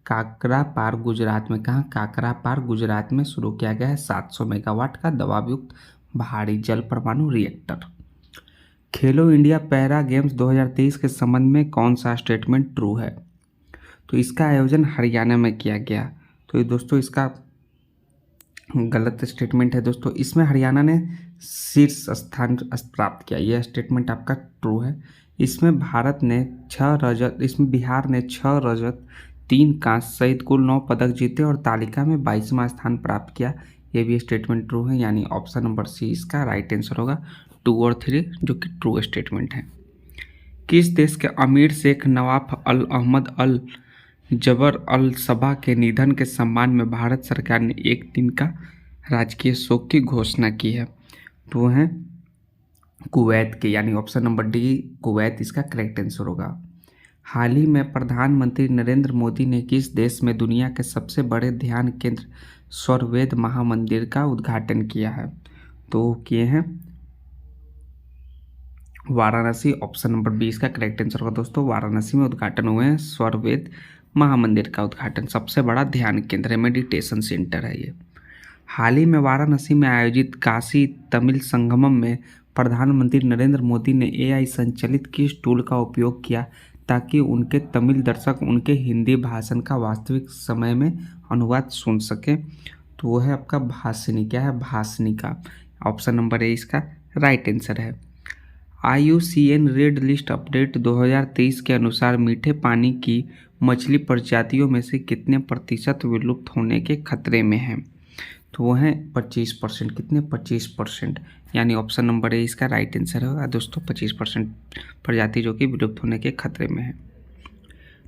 काकरापार गुजरात में। कहाँ? काकरापार गुजरात में शुरू किया गया है 700 मेगावाट का दबावयुक्त भारी जल परमाणु रिएक्टर। खेलो इंडिया पैरा गेम्स 2023 के संबंध में कौन सा स्टेटमेंट ट्रू है? तो इसका आयोजन हरियाणा में किया गया। तो ये दोस्तों इसका गलत स्टेटमेंट है दोस्तों। इसमें हरियाणा ने शीर्ष स्थान प्राप्त किया, यह स्टेटमेंट आपका ट्रू है। इसमें बिहार ने 6 रजत 3 कांस्य सहित कुल 9 पदक जीते और तालिका में 22वां स्थान प्राप्त किया, यह भी स्टेटमेंट ट्रू है। यानी ऑप्शन नंबर सी इसका राइट आंसर होगा, 2 और 3 जो कि ट्रू स्टेटमेंट है। किस देश के अमीर शेख नवाफ अल अहमद अल जबर अल सबा के निधन के सम्मान में भारत सरकार ने एक दिन का राजकीय शोक की घोषणा की है? तो वो है कुवैत के, यानी ऑप्शन नंबर डी कुवैत इसका करेक्ट आंसर होगा। हाल ही में प्रधानमंत्री नरेंद्र मोदी ने किस देश में दुनिया के सबसे बड़े ध्यान केंद्र स्वरवेद महामंदिर का उद्घाटन किया है? तो किए हैं वाराणसी, ऑप्शन नंबर 20 का करेक्ट आंसर होगा दोस्तों। वाराणसी में उद्घाटन हुए हैं स्वरवेद महामंदिर का उद्घाटन, सबसे बड़ा ध्यान केंद्र है, मेडिटेशन सेंटर है ये। हाल ही में वाराणसी में आयोजित काशी तमिल संगमम में प्रधानमंत्री नरेंद्र मोदी ने AI संचालित किस टूल का उपयोग किया ताकि उनके तमिल दर्शक उनके हिंदी भाषण का वास्तविक समय में अनुवाद सुन सके? तो वो है आपका भाषिनी। क्या है? भाषिनी का ऑप्शन नंबर ए इसका राइट आंसर है। IUCN रेड लिस्ट अपडेट 2023 के अनुसार मीठे पानी की मछली प्रजातियों में से कितने प्रतिशत विलुप्त होने के खतरे में हैं? तो वो हैं 25%। कितने? 25%, यानी ऑप्शन नंबर ए इसका राइट आंसर होगा दोस्तों। 25% प्रजाति जो कि विलुप्त होने के खतरे में है।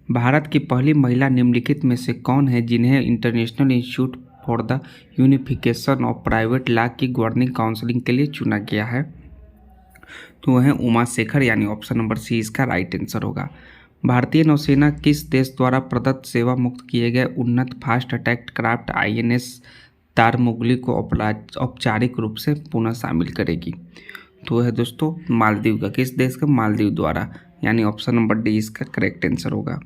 भारत की पहली महिला निम्नलिखित में से कौन है जिन्हें international institute for the unification of private law की गवर्निंग काउंसिलिंग के लिए चुना गया है? तो वह है उमा शेखर, यानी ऑप्शन नंबर सी इसका राइट आंसर होगा। भारतीय नौसेना किस देश द्वारा प्रदत्त सेवा मुक्त किए गए उन्नत fast attack craft INS Tarmugli को औपचारिक रूप से पुनः शामिल करेगी? तो है दोस्तों मालदीव का। किस देश का? मालदीव द्वारा, यानी ऑप्शन नंबर डी इसका करेक्ट आंसर होगा।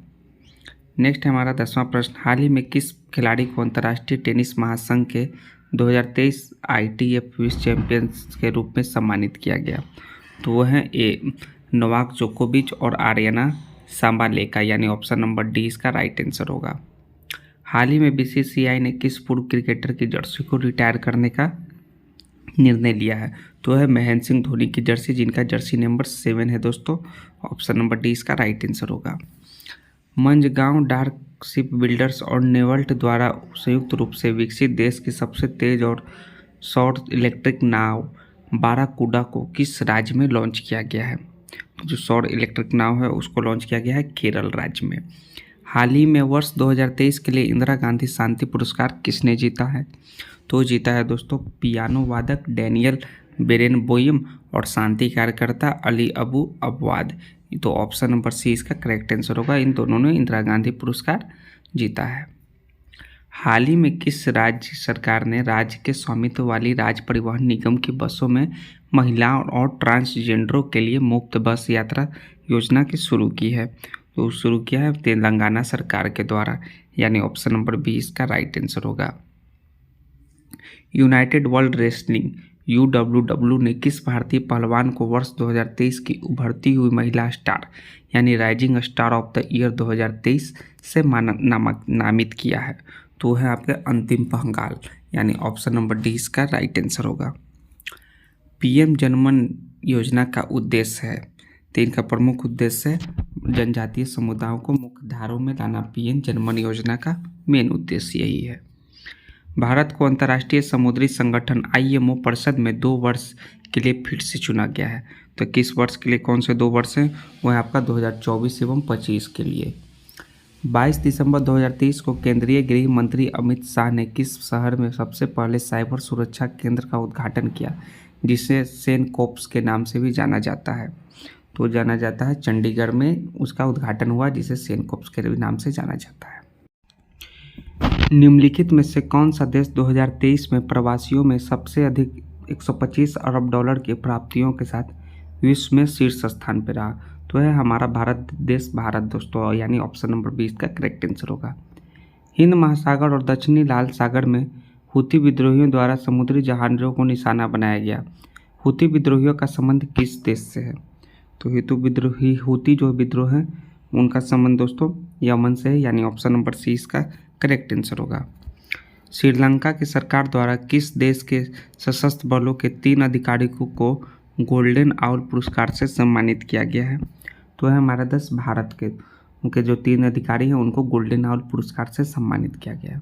नेक्स्ट है हमारा 10वां प्रश्न। हाल ही में किस खिलाड़ी को अंतर्राष्ट्रीय टेनिस महासंघ के 2023 ITF विश्व चैंपियंस के रूप में सम्मानित किया गया? तो वो हैं ए नोवाक जोकोविच और आर्यना साबालेका, यानी ऑप्शन नंबर डी इसका राइट आंसर होगा। हाल ही में BCCI ने किस पूर्व क्रिकेटर की जर्सी को रिटायर करने का निर्णय लिया है? तो है महेंद्र सिंह धोनी की जर्सी, जिनका जर्सी नंबर 7 है दोस्तों। ऑप्शन नंबर डी इसका राइट आंसर होगा। मंझगांव डार्क शिप बिल्डर्स और नेवल्ट द्वारा संयुक्त रूप से विकसित देश की सबसे तेज और सौर इलेक्ट्रिक नाव बाराकूडा को किस राज्य में लॉन्च किया गया है? जो सौर इलेक्ट्रिक नाव है उसको लॉन्च किया गया है केरल राज्य में। हाल ही में वर्ष 2023 के लिए इंदिरा गांधी शांति पुरस्कार किसने जीता है? तो जीता है दोस्तों पियानो वादक डैनियल बेरेनबोइम और शांति कार्यकर्ता अली अबू अबवाद। तो ऑप्शन नंबर सी इसका करेक्ट आंसर होगा। इन दोनों ने इंदिरा गांधी पुरस्कार जीता है। हाल ही में किस राज्य सरकार ने राज्य के स्वामित्व वाली राज्य परिवहन निगम की बसों में महिलाओं और ट्रांसजेंडरों के लिए मुफ्त बस यात्रा योजना की शुरू की है? तो शुरू किया है तेलंगाना सरकार के द्वारा, यानी ऑप्शन नंबर बी इसका राइट आंसर होगा। यूनाइटेड वर्ल्ड रेसलिंग UWW ने किस भारतीय पहलवान को वर्ष 2023 की उभरती हुई महिला स्टार यानी rising star of the year 2023 से नामित किया है? तो है आपके अंतिम पंघाल, यानी ऑप्शन नंबर डी इसका राइट आंसर होगा। PM जनमन योजना का उद्देश्य है, तो इनका प्रमुख उद्देश्य है जनजातीय समुदायों को मुख्य धाराओं में लाना। PM जनमन योजना का मेन उद्देश्य यही है। भारत को अंतर्राष्ट्रीय समुद्री संगठन IMO परिषद में 2 वर्ष के लिए फिर से चुना गया है। तो किस वर्ष के लिए कौन से 2 वर्ष हैं? वह है आपका 2024 एवं 25 के लिए। 22 दिसंबर 2023 को केंद्रीय गृह मंत्री अमित शाह ने किस शहर में सबसे पहले साइबर सुरक्षा केंद्र का उद्घाटन किया, जिसे सेनकोप्स के नाम से भी जाना जाता है? तो जाना जाता है चंडीगढ़ में उसका उद्घाटन हुआ, जिसे सेनकोप्स के नाम से जाना जाता है। निम्नलिखित में से कौन सा देश 2023 में प्रवासियों में सबसे अधिक 125 अरब डॉलर की प्राप्तियों के साथ विश्व में शीर्ष स्थान पर रहा? तो है हमारा भारत देश, भारत दोस्तों, यानी ऑप्शन नंबर 20 का करेक्ट आंसर होगा। हिंद महासागर और दक्षिणी लाल सागर में हूती विद्रोहियों द्वारा समुद्री जहाज़ों को निशाना बनाया गया। हूती विद्रोहियों का संबंध किस देश से है? तो हूती जो विद्रोह है उनका संबंध दोस्तों यमन से है, यानी ऑप्शन नंबर सी इसका करेक्ट आंसर होगा। श्रीलंका की सरकार द्वारा किस देश के सशस्त्र बलों के 3 अधिकारियों को गोल्डन आउल पुरस्कार से सम्मानित किया गया है? तो है हमारा देश भारत के, उनके जो 3 अधिकारी हैं उनको गोल्डन आउल पुरस्कार से सम्मानित किया गया है।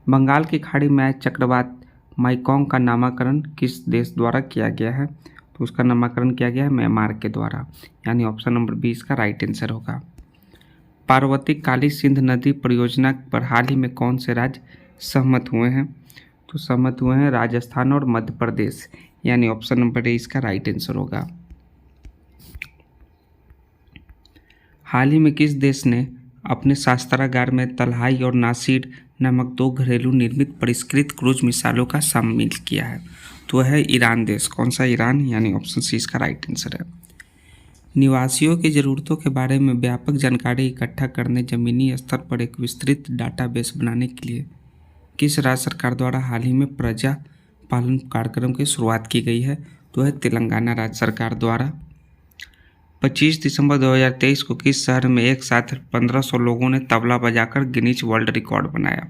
बंगाल की खाड़ी में आए चक्रवात माइकोंग का नामकरण किस देश द्वारा किया गया है? तो उसका नामकरण किया गया है म्यांमार के द्वारा, यानी ऑप्शन नंबर 20 का राइट आंसर होगा। पार्वती काली सिंध नदी परियोजना पर हाल ही में कौन से राज्य सहमत हुए हैं? तो सहमत हुए हैं राजस्थान और मध्य प्रदेश, यानी ऑप्शन नंबर ए इसका राइट आंसर होगा। हाल ही में किस देश ने अपने शस्त्रागार में तल्हाई और नासिर नामक 2 घरेलू निर्मित परिष्कृत क्रूज मिसाइलों का शामिल किया है? तो है ईरान देश। कौन सा? ईरान, यानी ऑप्शन सी इसका राइट आंसर है। निवासियों की ज़रूरतों के बारे में व्यापक जानकारी इकट्ठा करने जमीनी स्तर पर एक विस्तृत डाटाबेस बनाने के लिए किस राज्य सरकार द्वारा हाल ही में प्रजा पालन कार्यक्रम की शुरुआत की गई है? तो है तेलंगाना राज्य सरकार द्वारा। 25 दिसंबर 2023 को किस शहर में एक साथ 1500 लोगों ने तबला बजाकर गिनीज वर्ल्ड रिकॉर्ड बनाया?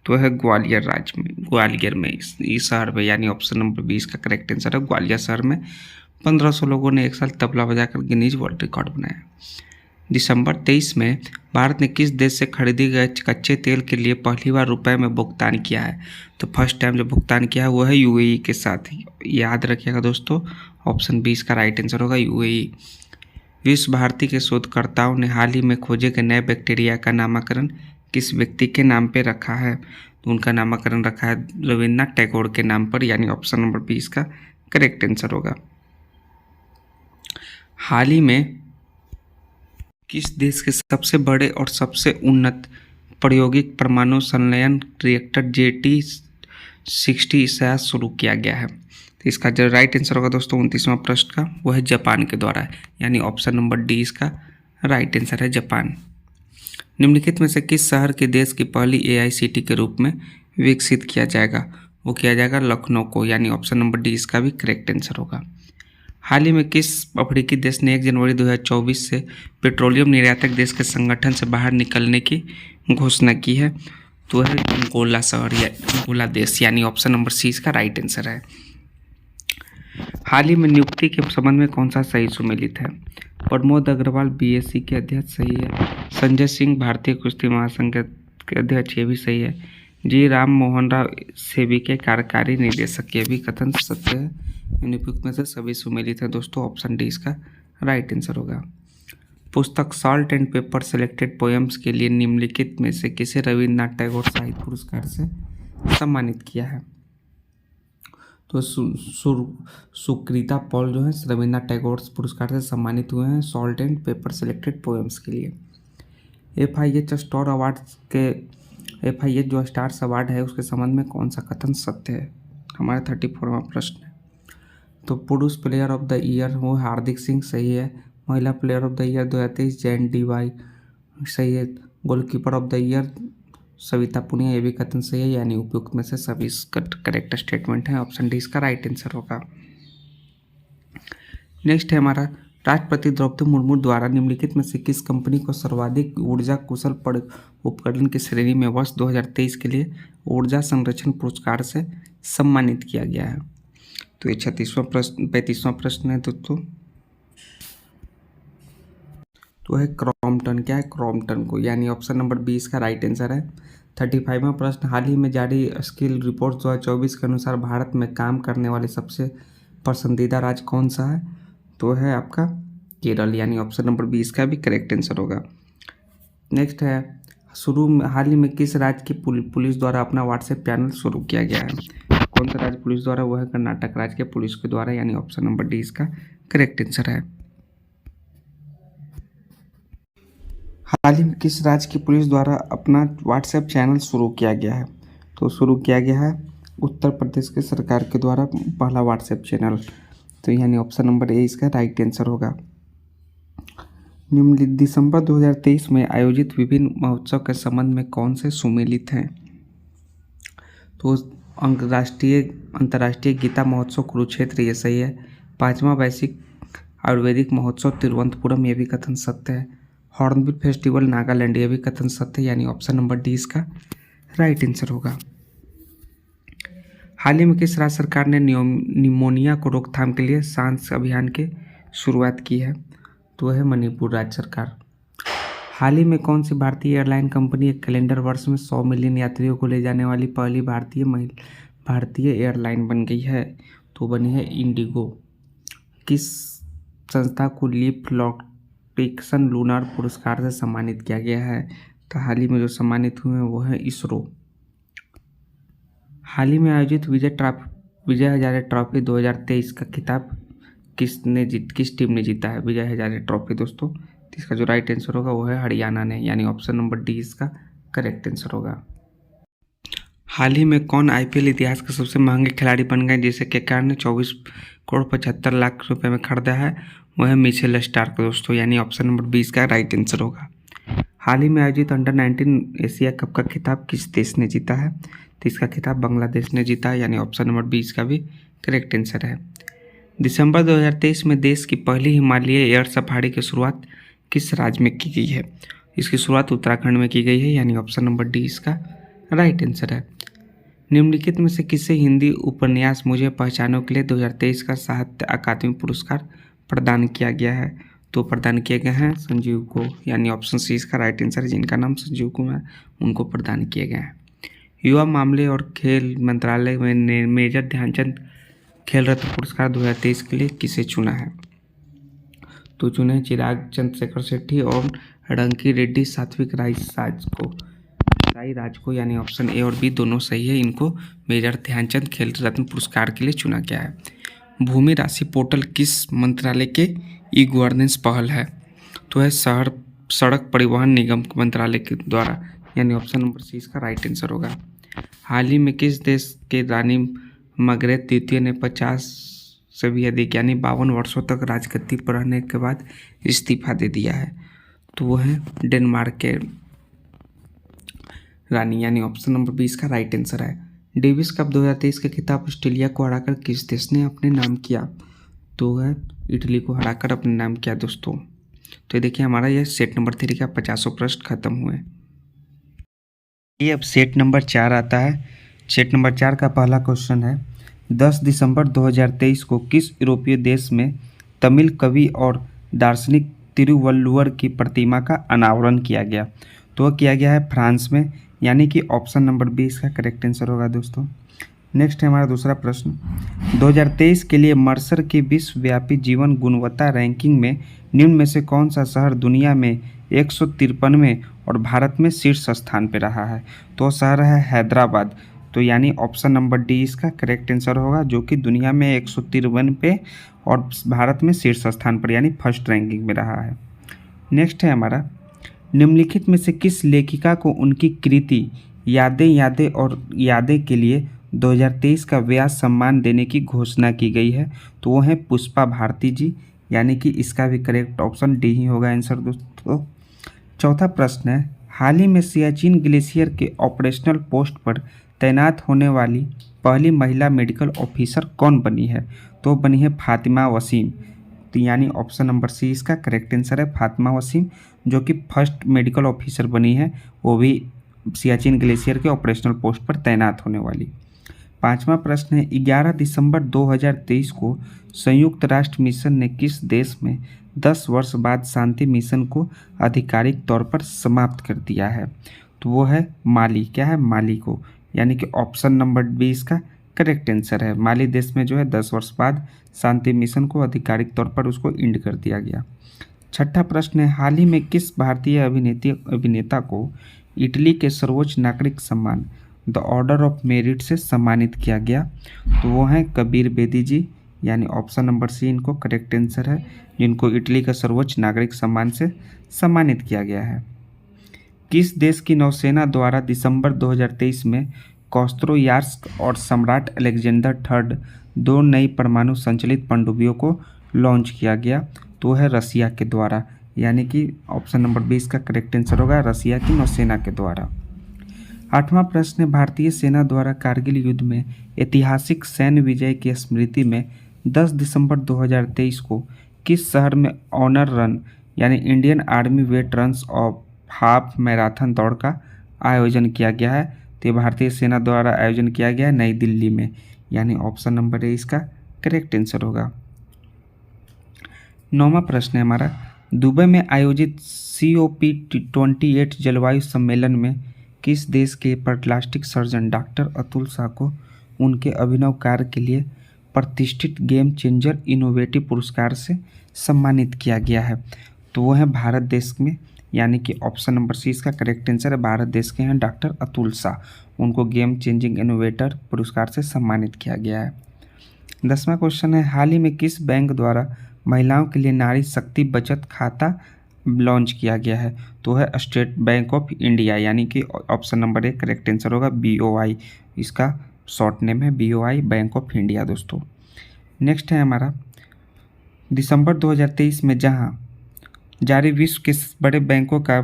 तो है ग्वालियर राज्य में, ग्वालियर में इस शहर में, यानी ऑप्शन नंबर 20 का करेक्ट आंसर है। ग्वालियर शहर में 1500 लोगों ने एक साथ तबला बजाकर गिनीज वर्ल्ड रिकॉर्ड बनाया। दिसंबर 23 में भारत ने किस देश से खरीदी गए कच्चे तेल के लिए पहली बार रुपए में भुगतान किया है? तो फर्स्ट टाइम जो भुगतान किया है वो है यूएई के साथ। याद रखिएगा दोस्तों, ऑप्शन 20 का राइट आंसर होगा यूएई। विश्व भारती के शोधकर्ताओं ने हाल ही में खोजे गए नए बैक्टीरिया का नामकरण किस व्यक्ति के नाम पे रखा है? तो उनका नामकरण रखा है रविन्द्रनाथ टैगोर के नाम पर, यानी ऑप्शन नंबर 20 का करेक्ट आंसर होगा। हाल ही में किस देश के सबसे बड़े और सबसे उन्नत प्रायोगिक परमाणु संलयन रिएक्टर JT60 शुरू किया गया है? तो इसका जो राइट आंसर होगा दोस्तों 29वां प्रश्न का, वो है जापान के द्वारा है, यानी ऑप्शन नंबर डी इसका राइट आंसर है जापान। निम्नलिखित में से किस शहर के देश की पहली AICT के रूप में विकसित किया जाएगा? वो किया जाएगा लखनऊ को, यानी ऑप्शन नंबर डी इसका भी करेक्ट आंसर होगा। हाल ही में किस अफ्रीकी देश ने 1 जनवरी 2024 से पेट्रोलियम निर्यातक देश के संगठन से बाहर निकलने की घोषणा की है? तो है अंगोला शहर या अंगोला देश, यानी ऑप्शन नंबर सी इसका राइट आंसर है। हाल ही में नियुक्ति के संबंध में कौन सा सही सुमेलित है? प्रमोद अग्रवाल BSc के अध्यक्ष सही है। संजय सिंह भारतीय कुश्ती महासंघ के अध्यक्ष, ये भी सही है। जी राम मोहन राव सेबी के कार्यकारी निदेशक, ये भी कथन सत्य है। नियुक्त में से सभी सुमेलित है दोस्तों, ऑप्शन डी इसका राइट आंसर होगा। पुस्तक salt and paper selected poems के लिए निम्नलिखित में से किसे रविन्द्रनाथ टैगोर साहित्य पुरस्कार से सम्मानित किया है? तो सुकृता पॉल जो है रविन्द्रनाथ टैगोर पुरस्कार से सम्मानित हुए हैं salt and paper selected poems के लिए। FIH स्टार अवार्ड के FIH जो स्टार्स अवार्ड है उसके संबंध में कौन सा कथन सत्य है? हमारा 34वां प्रश्न है। तो पुरुष प्लेयर ऑफ द ईयर वो हार्दिक सिंह, सही है। महिला player of the year 2023 Jain DY, सही है। Goalkeeper of the year Savita Punia, ये भी कथन सही है, यानी उपयुक्त में से सभी करेक्ट स्टेटमेंट है। ऑप्शन डी इसका राइट आंसर होगा। नेक्स्ट है हमारा राष्ट्रपति द्रौपदी मुर्मू द्वारा निम्नलिखित में से किस कंपनी को सर्वाधिक ऊर्जा कुशल उपकरण की श्रेणी में वर्ष 2023 के लिए ऊर्जा संरक्षण पुरस्कार से सम्मानित किया गया है? तो ये 35वां प्रश्न है दोस्तों। तो है क्रॉम्पटन, क्या है क्रॉम्पटन को, यानी ऑप्शन नंबर 20 का राइट आंसर है। 35वां प्रश्न, हाल ही में जारी स्किल रिपोर्ट 2024 के अनुसार भारत में काम करने वाले सबसे पसंदीदा राज्य कौन सा है? तो है आपका केरल, यानी ऑप्शन नंबर 20 का भी करेक्ट आंसर होगा। नेक्स्ट है हाल ही में किस राज्य की पुलिस द्वारा अपना व्हाट्सएप चैनल शुरू किया गया है? कौन सा राज्य पुलिस द्वारा? वो है कर्नाटक राज्य के पुलिस के द्वारा, यानी ऑप्शन नंबर डी इसका करेक्ट आंसर है। हाल ही में किस राज्य की पुलिस द्वारा अपना व्हाट्सएप चैनल शुरू किया गया है? तो शुरू किया गया है उत्तर प्रदेश के सरकार के द्वारा पहला व्हाट्सएप चैनल, तो यानी ऑप्शन नंबर ए इसका राइट आंसर होगा। निम्नलिखित दिसंबर 2023 में आयोजित विभिन्न महोत्सव के संबंध में कौन से सुमेलित हैं? तो अंतर्राष्ट्रीय गीता महोत्सव कुरुक्षेत्र, ये सही है। 5वां वैश्विक आयुर्वेदिक महोत्सव तिरुवनंतपुरम, ये भी कथन सत्य है। हॉर्नबिल फेस्टिवल नागालैंड, ये भी कथन सत्य है, यानी ऑप्शन नंबर डी इसका राइट आंसर होगा। हाल ही में किस राज्य सरकार ने निमोनिया को रोकथाम के लिए सांस अभियान की शुरुआत की है? तो है मणिपुर राज्य सरकार। हाल ही में कौन सी भारतीय एयरलाइन कंपनी एक कैलेंडर वर्ष में 100 मिलियन यात्रियों को ले जाने वाली पहली भारतीय एयरलाइन बन गई है? तो बनी है इंडिगो। किस संस्था को लीप लॉन्टिक्सन लूनार पुरस्कार से सम्मानित किया गया है? तो हाल ही में जो सम्मानित हुए हैं वो है इसरो। हाल ही में आयोजित विजय हजारे ट्रॉफी 2023 का खिताब किस टीम ने जीता है? विजय हजारे ट्रॉफी दोस्तों, इसका जो राइट आंसर होगा वो है हरियाणा ने, यानी ऑप्शन नंबर डी इसका करेक्ट आंसर होगा। हाल ही में कौन आईपीएल इतिहास के सबसे महंगे खिलाड़ी बन गए जिसे केकेआर ने 24,75,00,000 रुपए में खरीदा है? वह है मिचेल स्टार्क दोस्तों, यानी ऑप्शन नंबर 20 का राइट आंसर होगा। हाल ही में आयोजित अंडर 19 एशिया कप का खिताब किस देश ने जीता है? तो इसका खिताब बांग्लादेश ने जीता है, यानी ऑप्शन नंबर 20 का भी करेक्ट आंसर है। दिसंबर 2023 में देश की पहली हिमालय एयर सफारी की शुरुआत किस राज्य में की गई है? इसकी शुरुआत उत्तराखंड में की गई है, यानी ऑप्शन नंबर डी इसका राइट आंसर है। निम्नलिखित में से किसे हिंदी उपन्यास मुझे पहचानों के लिए 2023 का साहित्य अकादमी पुरस्कार प्रदान किया गया है? तो प्रदान किए गए हैं संजीव को, यानी ऑप्शन सी इसका राइट आंसर है। जिनका नाम संजीव कुमार, उनको प्रदान किए गए हैं। युवा मामले और खेल मंत्रालय में मेजर ध्यानचंद खेल रत्न पुरस्कार 2023 के लिए किसे चुना है? तो चुने चिराग चंद्रशेखर शेट्टी और रंकी रेड्डी सात्विक राज को, यानी ऑप्शन ए और बी दोनों सही है। इनको मेजर ध्यानचंद खेल रत्न पुरस्कार के लिए चुना गया है। भूमि राशि पोर्टल किस मंत्रालय के ई गवर्नेंस पहल है? तो है सड़क परिवहन निगम मंत्रालय के द्वारा, यानी ऑप्शन नंबर सी इसका राइट आंसर होगा। हाल ही में किस देश के रानी मार्गरेट द्वितीय ने 50 से भी अधिक यानी 52 वर्षों तक राजगद्दी पर रहने के बाद इस्तीफा दे दिया है? तो वो है डेनमार्क के रानी, यानी ऑप्शन नंबर 20 का राइट आंसर है। डेविस कप 2023 का खिताब ऑस्ट्रेलिया को हराकर किस देश ने अपने नाम किया? तो है इटली को हराकर अपने नाम किया दोस्तों। तो देखिए हमारा यह सेट नंबर 3 का 50 प्रश्न खत्म हुए। ये अब सेट नंबर 4 आता है। सेट नंबर 4 का पहला क्वेश्चन है 10 दिसंबर 2023 को किस यूरोपीय देश में तमिल कवि और दार्शनिक तिरुवल्लुवर की प्रतिमा का अनावरण किया गया? तो किया गया है फ्रांस में, यानी कि ऑप्शन नंबर 20 का करेक्ट आंसर होगा दोस्तों। नेक्स्ट है हमारा दूसरा प्रश्न 2023 के लिए मर्सर की विश्वव्यापी जीवन गुणवत्ता रैंकिंग में निम्न में से कौन सा शहर दुनिया में 153वें और भारत में शीर्ष स्थान पर रहा है? तो शहर है हैदराबाद, तो यानी ऑप्शन नंबर डी इसका करेक्ट आंसर होगा, जो कि दुनिया में 153 पे और भारत में शीर्ष स्थान पर यानी फर्स्ट रैंकिंग में रहा है। नेक्स्ट है हमारा निम्नलिखित में से किस लेखिका को उनकी कृति यादें के लिए 2023 का व्यास सम्मान देने की घोषणा की गई है? तो वो है पुष्पा भारती जी, यानी कि इसका भी करेक्ट ऑप्शन डी ही होगा आंसर दोस्तों। चौथा प्रश्न है हाल ही में सियाचिन ग्लेशियर के ऑपरेशनल पोस्ट पर तैनात होने वाली पहली महिला मेडिकल ऑफिसर कौन बनी है? तो बनी है फातिमा वसीम, तो यानी ऑप्शन नंबर सी इसका करेक्ट आंसर है फातिमा वसीम, जो कि फर्स्ट मेडिकल ऑफिसर बनी है, वो भी सियाचिन ग्लेशियर के ऑपरेशनल पोस्ट पर तैनात होने वाली। पांचवा प्रश्न है 11 दिसंबर 2023 को संयुक्त राष्ट्र मिशन ने किस देश में 10 वर्ष बाद शांति मिशन को आधिकारिक तौर पर समाप्त कर दिया है? तो वो है माली, क्या है माली को, यानी कि ऑप्शन नंबर 20 का करेक्ट आंसर है। माली देश में जो है 10 वर्ष बाद शांति मिशन को आधिकारिक तौर पर उसको एंड कर दिया गया। छठा प्रश्न है हाल ही में किस भारतीय अभिनेता को इटली के सर्वोच्च नागरिक सम्मान द ऑर्डर ऑफ मेरिट से सम्मानित किया गया? तो वो हैं कबीर बेदी जी, यानी ऑप्शन नंबर सी इनको करेक्ट आंसर है, जिनको इटली का सर्वोच्च नागरिक सम्मान से सम्मानित किया गया है। किस देश की नौसेना द्वारा दिसंबर 2023 में कोस्त्रोयार्स्क और सम्राट अलेक्जेंडर थर्ड 2 नई परमाणु संचालित पनडुब्बियों को लॉन्च किया गया? तो है रसिया के द्वारा, यानी कि ऑप्शन नंबर 20 का करेक्ट आंसर होगा रसिया की नौसेना के द्वारा। 8वां प्रश्न है, भारतीय सेना द्वारा कारगिल युद्ध में ऐतिहासिक सैन्य विजय की स्मृति में 10 दिसंबर 2023 को किस शहर में ऑनर रन यानी Indian army veterans of half marathon दौड़ का आयोजन किया गया है? तो ये भारतीय सेना द्वारा आयोजन किया गया है नई दिल्ली में, यानी ऑप्शन नंबर ए इसका करेक्ट आंसर होगा। 9वां प्रश्न है हमारा, दुबई में आयोजित COP28 जलवायु सम्मेलन में किस देश के plastic surgeon doctor Atul Shah को उनके अभिनव कार्य के लिए प्रतिष्ठित गेम चेंजर इनोवेटिव पुरस्कार से सम्मानित किया गया है? तो वो है भारत देश में, यानी कि ऑप्शन नंबर सी इसका करेक्ट आंसर है। भारत देश के हैं डॉक्टर अतुल शाह, उनको गेम चेंजिंग इनोवेटर पुरस्कार से सम्मानित किया गया है। 10वां क्वेश्चन है, हाल ही में किस बैंक द्वारा महिलाओं के लिए नारी शक्ति बचत खाता लॉन्च किया गया है? तो है स्टेट बैंक ऑफ इंडिया, यानी कि option number A correct answer होगा BOI, इसका शॉर्ट नेम है BOI बैंक ऑफ इंडिया दोस्तों। नेक्स्ट है हमारा, दिसंबर 2023 में जहां जारी विश्व के बड़े बैंकों का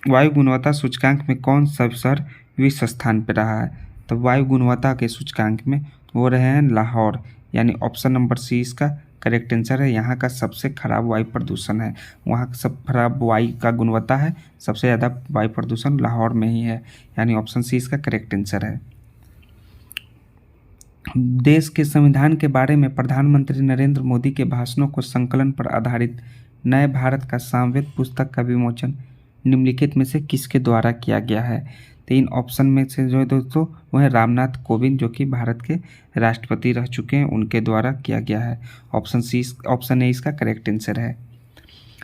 वायु गुणवत्ता सूचकांक में कौन सा शहर विश्व स्थान पर रहा है? तो वायु गुणवत्ता के सूचकांक में वो रहे हैं लाहौर, यानी ऑप्शन नंबर सी इसका करेक्ट आंसर है। यहाँ का सबसे खराब वायु प्रदूषण है, वहाँ का सब खराब वायु का गुणवत्ता है, सबसे ज़्यादा वायु प्रदूषण लाहौर में ही है, यानी ऑप्शन सी इसका करेक्ट आंसर है। देश के संविधान के बारे में प्रधानमंत्री नरेंद्र मोदी के भाषणों को संकलन पर आधारित नए भारत का सामवेद पुस्तक का विमोचन निम्नलिखित में से किसके द्वारा किया गया है? तो इन ऑप्शन में से जो है दोस्तों वो है रामनाथ कोविंद, जो कि भारत के राष्ट्रपति रह चुके हैं, उनके द्वारा किया गया है। ऑप्शन ए इसका करेक्ट आंसर है।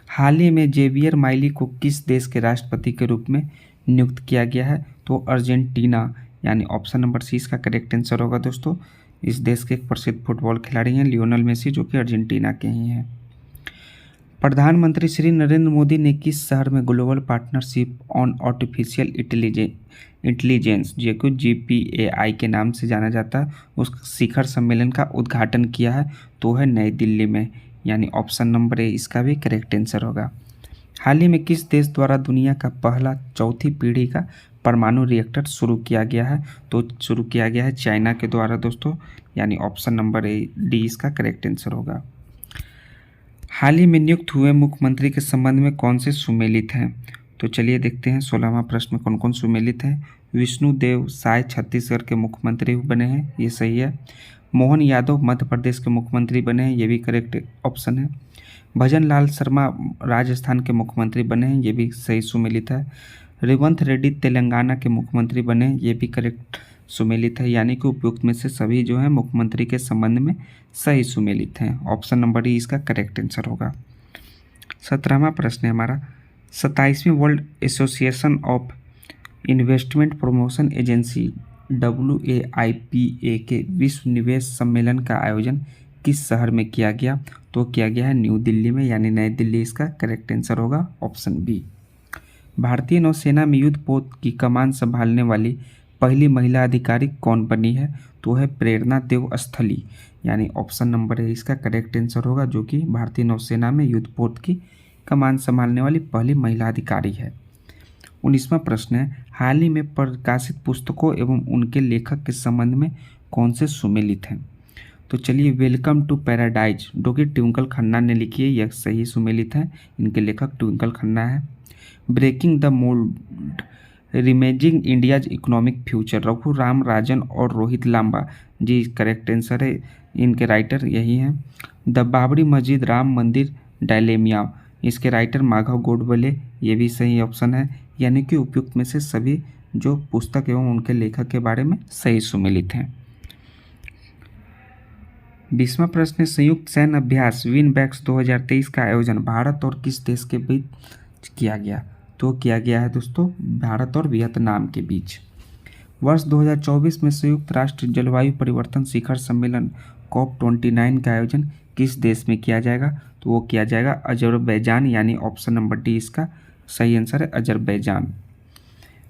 हाल ही में जेवियर माइली को किस देश के राष्ट्रपति के रूप में नियुक्त किया गया है? तो अर्जेंटीना, यानी ऑप्शन नंबर सी इसका करेक्ट आंसर होगा दोस्तों। इस देश के एक प्रसिद्ध फुटबॉल खिलाड़ी हैं लियोनेल मेसी, जो कि अर्जेंटीना के ही हैं। प्रधानमंत्री श्री नरेंद्र मोदी ने किस शहर में global partnership on artificial intelligence जो कि GPAI के नाम से जाना जाता है उस शिखर सम्मेलन का उद्घाटन किया है? तो है नई दिल्ली में, यानी ऑप्शन नंबर ए इसका भी करेक्ट आंसर होगा। हाल ही में किस देश द्वारा दुनिया का पहला चौथी पीढ़ी का परमाणु रिएक्टर शुरू किया गया है? तो शुरू किया गया है चाइना के द्वारा दोस्तों, यानी ऑप्शन नंबर डी इसका करेक्ट आंसर होगा। हाल ही में नियुक्त हुए मुख्यमंत्री के संबंध में कौन से सुमेलित हैं? तो चलिए देखते हैं 16वां प्रश्न में कौन कौन सुमेलित हैं। विष्णुदेव साय छत्तीसगढ़ के मुख्यमंत्री बने हैं, ये सही है। मोहन यादव मध्य प्रदेश के मुख्यमंत्री बने हैं, ये भी करेक्ट ऑप्शन है। भजन लाल शर्मा राजस्थान के मुख्यमंत्री बने हैं, ये भी सही सुमेलित है। रेवंत रेड्डी तेलंगाना के मुख्यमंत्री बने हैं, ये भी करेक्ट सुमेलित है, यानी कि उपयुक्त में से सभी जो है मुख्यमंत्री के संबंध में सही सुमेलित हैं। ऑप्शन नंबर डी इसका करेक्ट आंसर होगा। 17वां प्रश्न है हमारा, 27वीं world association of investment promotion agency WAIPA के विश्व निवेश सम्मेलन का आयोजन किस शहर में किया गया? तो किया गया है न्यू दिल्ली में, यानी नई दिल्ली इसका करेक्ट आंसर होगा ऑप्शन बी। भारतीय नौसेना में युद्धपोत की कमान संभालने वाली पहली महिला अधिकारी कौन बनी है? तो है प्रेरणा देव स्थली, यानी ऑप्शन नंबर है इसका करेक्ट आंसर होगा, जो कि भारतीय नौसेना में युद्धपोत की कमान संभालने वाली पहली महिला अधिकारी है। 19वां प्रश्न है, हाल ही में प्रकाशित पुस्तकों एवं उनके लेखक के संबंध में कौन से सुमेलित हैं? तो चलिए, वेलकम टू पैराडाइज जो कि ट्विंकल खन्ना ने लिखी है, यह सही सुमेलित है, इनके लेखक ट्विंकल खन्ना है। Breaking the mould reimagining India's economic future Raghu Ram Rajan और रोहित लांबा जी करेक्ट आंसर है, इनके राइटर यही हैं। द बाबरी मस्जिद राम मंदिर डायलेमिया, इसके राइटर माघव गोडबोले, ये भी सही ऑप्शन है, यानी कि उपयुक्त में से सभी जो पुस्तक एवं उनके लेखक के बारे में सही सुमेलित हैं। 20वां प्रश्न, संयुक्त सैन्य अभ्यास विनबैक्स 2023 का आयोजन भारत और किस देश के बीच किया गया? तो किया गया है दोस्तों भारत और वियतनाम के बीच। वर्ष 2024 में संयुक्त राष्ट्र जलवायु परिवर्तन शिखर सम्मेलन COP29 का आयोजन किस देश में किया जाएगा? तो वो किया जाएगा अजरबैजान, यानी ऑप्शन नंबर डी इसका सही आंसर है अजरबैजान।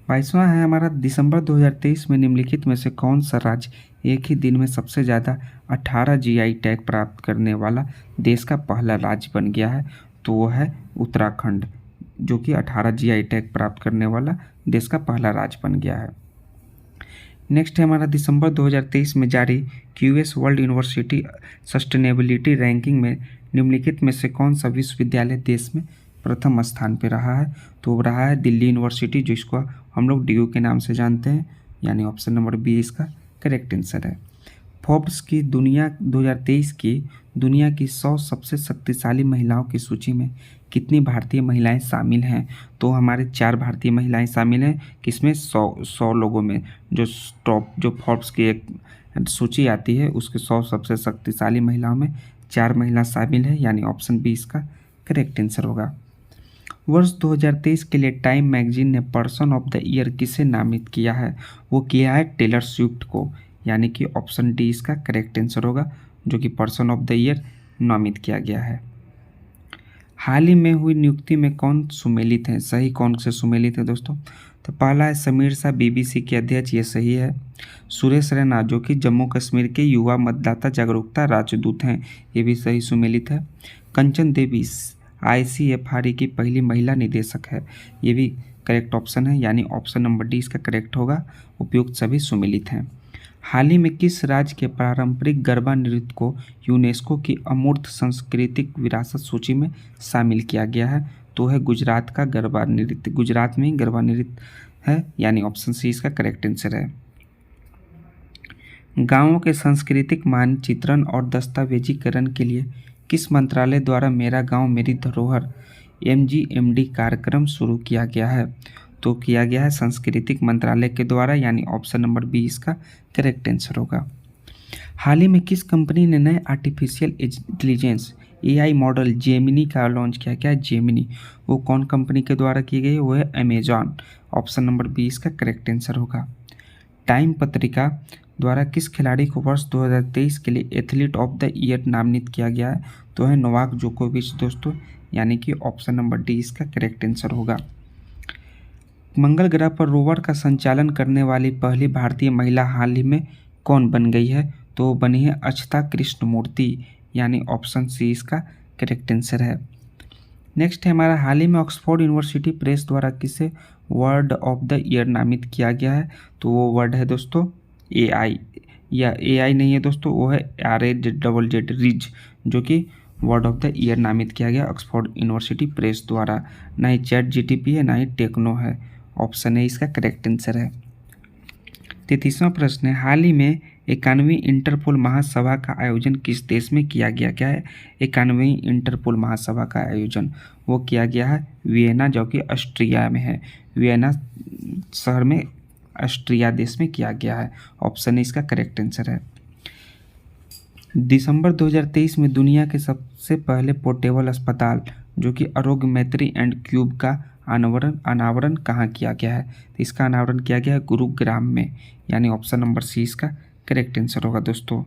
22वां है हमारा, दिसंबर 2023 में निम्नलिखित में से कौन सा राज्य एक ही दिन में सबसे ज़्यादा 18 GI टैग प्राप्त करने वाला देश का पहला राज्य बन गया है? तो वो है उत्तराखंड, जो कि 18 जीआई टैग प्राप्त करने वाला देश का पहला राज्य बन गया है। नेक्स्ट है हमारा दिसंबर 2023 में जारी QS world university sustainability ranking में निम्नलिखित में से कौन सा विश्वविद्यालय देश में प्रथम स्थान पर रहा है? तो वो रहा है दिल्ली यूनिवर्सिटी, जिसको हम लोग डीयू के नाम से जानते हैं, यानी ऑप्शन नंबर बी इसका करेक्ट आंसर है। फोर्ब्स की 2023 की दुनिया की 100 सबसे शक्तिशाली महिलाओं की सूची में कितनी भारतीय महिलाएं शामिल हैं? तो हमारे 4 भारतीय महिलाएं शामिल हैं, किसमें 100 लोगों में। जो टॉप जो फोर्ब्स की एक सूची आती है उसके 100 सबसे शक्तिशाली महिलाओं में 4 महिला शामिल है, यानी ऑप्शन बी इसका करेक्ट आंसर होगा। वर्ष 2023 के लिए टाइम मैगजीन ने पर्सन ऑफ द ईयर किसे नामित किया है? वो किया है टेलर स्विफ्ट को, यानी कि ऑप्शन डी इसका करेक्ट आंसर होगा, जो कि पर्सन ऑफ द ईयर नामित किया गया है। हाल ही में हुई नियुक्ति में कौन सुमेलित हैं? सही कौन से सुमेलित हैं दोस्तों? तो पहला है समीर शाह, बीबीसी के अध्यक्ष, ये सही है। सुरेश रैना, जो कि जम्मू कश्मीर के युवा मतदाता जागरूकता राजदूत हैं, ये भी सही सुमेलित है। कंचन देवी ICFRE की पहली महिला निदेशक है, ये भी करेक्ट ऑप्शन है, यानी ऑप्शन नंबर डी इसका करेक्ट होगा। उपयुक्त सभी सुमेलित हैं। हाल ही में किस राज्य के पारंपरिक गरबा नृत्य को यूनेस्को की अमूर्त सांस्कृतिक विरासत सूची में शामिल किया गया है? तो है गुजरात का गरबा नृत्य, गुजरात में ही गरबा नृत्य है, यानी ऑप्शन सी इसका करेक्ट आंसर है। गांवों के सांस्कृतिक मानचित्रण और दस्तावेजीकरण के लिए किस मंत्रालय द्वारा मेरा गांव मेरी धरोहर MGMD कार्यक्रम शुरू किया गया है? तो किया गया है सांस्कृतिक मंत्रालय के द्वारा, यानी ऑप्शन नंबर बी इसका करेक्ट आंसर होगा। हाल ही में किस कंपनी ने नए artificial intelligence AI model Gemini का लॉन्च किया? क्या है जेमिनी? वो कौन कंपनी के द्वारा की गई? वो है अमेजॉन, ऑप्शन नंबर बी इसका करेक्ट आंसर होगा। टाइम पत्रिका द्वारा किस खिलाड़ी को वर्ष 2023 के लिए एथलीट ऑफ द ईयर नामित किया गया है? तो है नोवाक जोकोविच दोस्तों, यानी कि ऑप्शन नंबर डी इसका करेक्ट आंसर होगा। मंगल ग्रह पर रोवर का संचालन करने वाली पहली भारतीय महिला हाल ही में कौन बन गई है? तो बनी है अक्षता कृष्णमूर्ति, यानी ऑप्शन सी इसका करेक्ट आंसर है। नेक्स्ट है हमारा हाल ही में ऑक्सफोर्ड यूनिवर्सिटी प्रेस द्वारा किसे वर्ड ऑफ द ईयर नामित किया गया है? तो वो वर्ड है दोस्तों AI, या AI नहीं है दोस्तों, वो है RAZZ रिज, जो कि वर्ड ऑफ द ईयर नामित किया गया ऑक्सफोर्ड यूनिवर्सिटी प्रेस द्वारा। ना ही ChatGPT है, ना ही टेक्नो है, ऑप्शन ए इसका करेक्ट आंसर है। 33वां प्रश्न है हाल ही में 91वीं इंटरपोल महासभा का आयोजन किस देश में किया गया? क्या है 91वीं इंटरपोल महासभा का आयोजन? वो किया गया है वियना, जो कि ऑस्ट्रिया में है, वियना शहर में ऑस्ट्रिया देश में किया गया है, ऑप्शन ए इसका करेक्ट आंसर है। दिसंबर 2023 में दुनिया के सबसे पहले पोर्टेबल अस्पताल, जो कि आरोग्य मैत्री एंड क्यूब का अनावरण कहाँ किया गया है? तो इसका अनावरण किया गया है गुरुग्राम में, यानी ऑप्शन नंबर सी इसका करेक्ट आंसर होगा दोस्तों।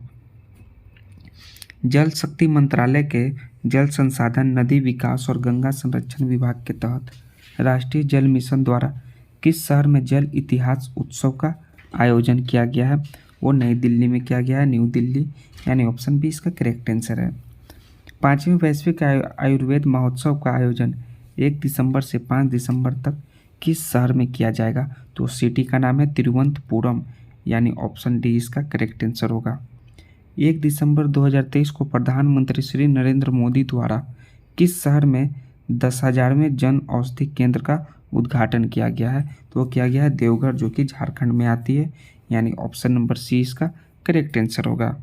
जल शक्ति मंत्रालय के जल संसाधन, नदी विकास और गंगा संरक्षण विभाग के तहत राष्ट्रीय जल मिशन द्वारा किस शहर में जल इतिहास उत्सव का आयोजन किया गया है? वो नई दिल्ली में किया गया है, न्यू दिल्ली, यानी ऑप्शन बी इसका करेक्ट आंसर है। 5वें वैश्विक आयुर्वेद महोत्सव का आयोजन 1 दिसंबर से 5 दिसंबर तक किस शहर में किया जाएगा? तो सिटी का नाम है तिरुवनंतपुरम, यानी ऑप्शन डी इसका करेक्ट आंसर होगा। 1 दिसंबर 2023 को प्रधानमंत्री श्री नरेंद्र मोदी द्वारा किस शहर में 10,000वें जन औषधि केंद्र का उद्घाटन किया गया है? तो वो किया गया है देवघर, जो कि झारखंड में आती है, यानी ऑप्शन नंबर सी इसका करेक्ट आंसर होगा।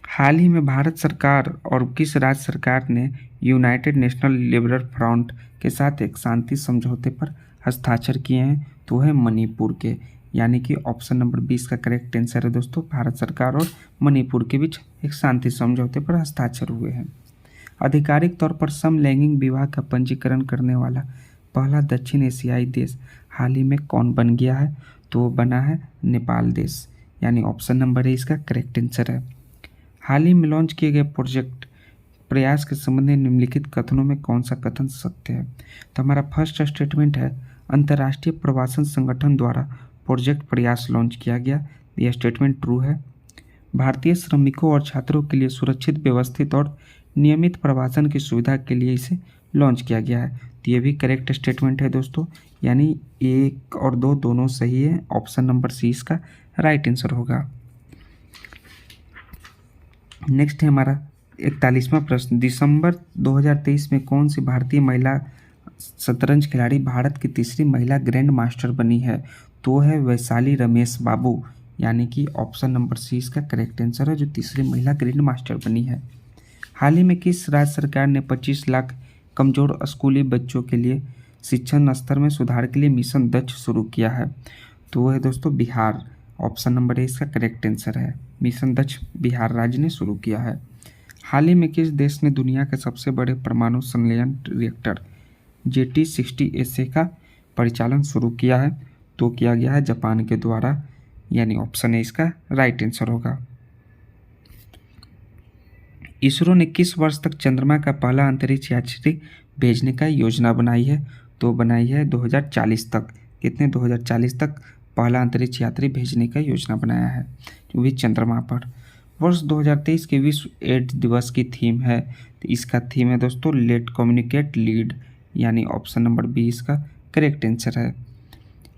हाल ही में भारत सरकार और किस राज्य सरकार ने यूनाइटेड नेशनल लिबरल फ्रंट के साथ एक शांति समझौते पर हस्ताक्षर किए हैं? तो है मणिपुर के, यानी कि ऑप्शन नंबर 20 का करेक्ट आंसर है दोस्तों। भारत सरकार और मणिपुर के बीच एक शांति समझौते पर हस्ताक्षर हुए हैं। आधिकारिक तौर पर समलैंगिक विवाह का पंजीकरण करने वाला पहला दक्षिण एशियाई देश हाल ही में कौन बन गया है? तो बना है नेपाल देश, यानी ऑप्शन नंबर ए इसका करेक्ट आंसर है। हाल ही में लॉन्च किए गए प्रोजेक्ट प्रयास के संबंध में निम्नलिखित कथनों में कौन सा कथन सत्य है? तो हमारा फर्स्ट स्टेटमेंट है अंतर्राष्ट्रीय प्रवासन संगठन द्वारा प्रोजेक्ट प्रयास लॉन्च किया गया, यह स्टेटमेंट ट्रू है। भारतीय श्रमिकों और छात्रों के लिए सुरक्षित, व्यवस्थित और नियमित प्रवासन की सुविधा के लिए इसे लॉन्च किया गया है। तो ये भी करेक्ट स्टेटमेंट है दोस्तों, यानी 1 और 2 दोनों सही है। ऑप्शन नंबर सी इसका राइट आंसर होगा। नेक्स्ट है हमारा 41वां प्रश्न, दिसंबर 2023 में कौन सी भारतीय महिला शतरंज खिलाड़ी भारत की तीसरी महिला ग्रैंड मास्टर बनी है? तो है वैशाली रमेश बाबू, यानी कि ऑप्शन नंबर सी इसका करेक्ट आंसर है, जो तीसरी महिला ग्रैंड मास्टर बनी है। हाल ही में किस राज्य सरकार ने 25 लाख कमजोर स्कूली बच्चों के लिए शिक्षण स्तर में सुधार के लिए मिशन दक्ष शुरू किया है? तो वो है दोस्तों बिहार। ऑप्शन नंबर ए इसका करेक्ट आंसर है, मिशन दक्ष बिहार राज्य ने शुरू किया है। हाल ही में किस देश ने दुनिया के सबसे बड़े परमाणु संलयन रिएक्टर JT60SA का परिचालन शुरू किया है? तो किया गया है जापान के द्वारा, यानी ऑप्शन ए इसका राइट आंसर होगा। इसरो ने किस वर्ष तक चंद्रमा का पहला अंतरिक्ष यात्री भेजने का योजना बनाई है? तो बनाई है 2040 तक। कितने? 2040 तक पहला अंतरिक्ष यात्री भेजने का योजना बनाया है, जो भी चंद्रमा पर। वर्ष 2023 के विश्व एड्स दिवस की थीम है, तो इसका थीम है दोस्तों लेट कम्युनिकेट लीड, यानी ऑप्शन नंबर बी इसका करेक्ट आंसर है।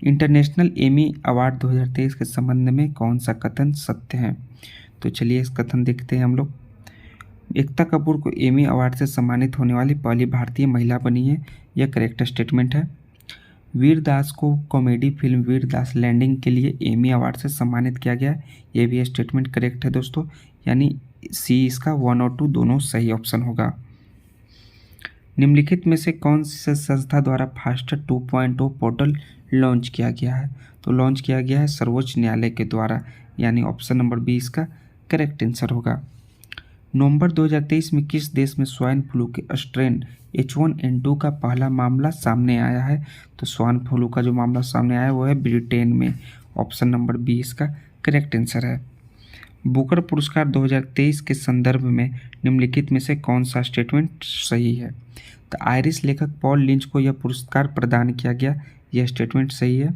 इंटरनेशनल एमी अवार्ड 2023 के संबंध में कौन सा कथन सत्य है? तो चलिए इस कथन देखते हैं हम लोग। एकता कपूर को एमी अवार्ड से सम्मानित होने वाली पहली भारतीय महिला बनी है, यह करेक्ट स्टेटमेंट है। वीर दास को कॉमेडी फिल्म वीर दास लैंडिंग के लिए एमी अवार्ड से सम्मानित किया गया, यह भी स्टेटमेंट करेक्ट है दोस्तों, यानी सी इसका 1 और 2 दोनों सही ऑप्शन होगा। निम्नलिखित में से कौन सी संस्था द्वारा फास्टर 2.0 पोर्टल लॉन्च किया गया है? तो लॉन्च किया गया है सर्वोच्च न्यायालय के द्वारा, यानी ऑप्शन नंबर बी इसका करेक्ट आंसर होगा। नवंबर 2023 में किस देश में स्वाइन फ्लू के स्ट्रेन H1N2 का पहला मामला सामने आया है? तो स्वाइन फ्लू का जो मामला सामने आया है वो है ब्रिटेन में, ऑप्शन नंबर बी इसका करेक्ट आंसर है। बुकर पुरस्कार 2023 के संदर्भ में निम्नलिखित में से कौन सा स्टेटमेंट सही है? तो आयरिश लेखक पॉल लिंच को यह पुरस्कार प्रदान किया गया, यह स्टेटमेंट सही है।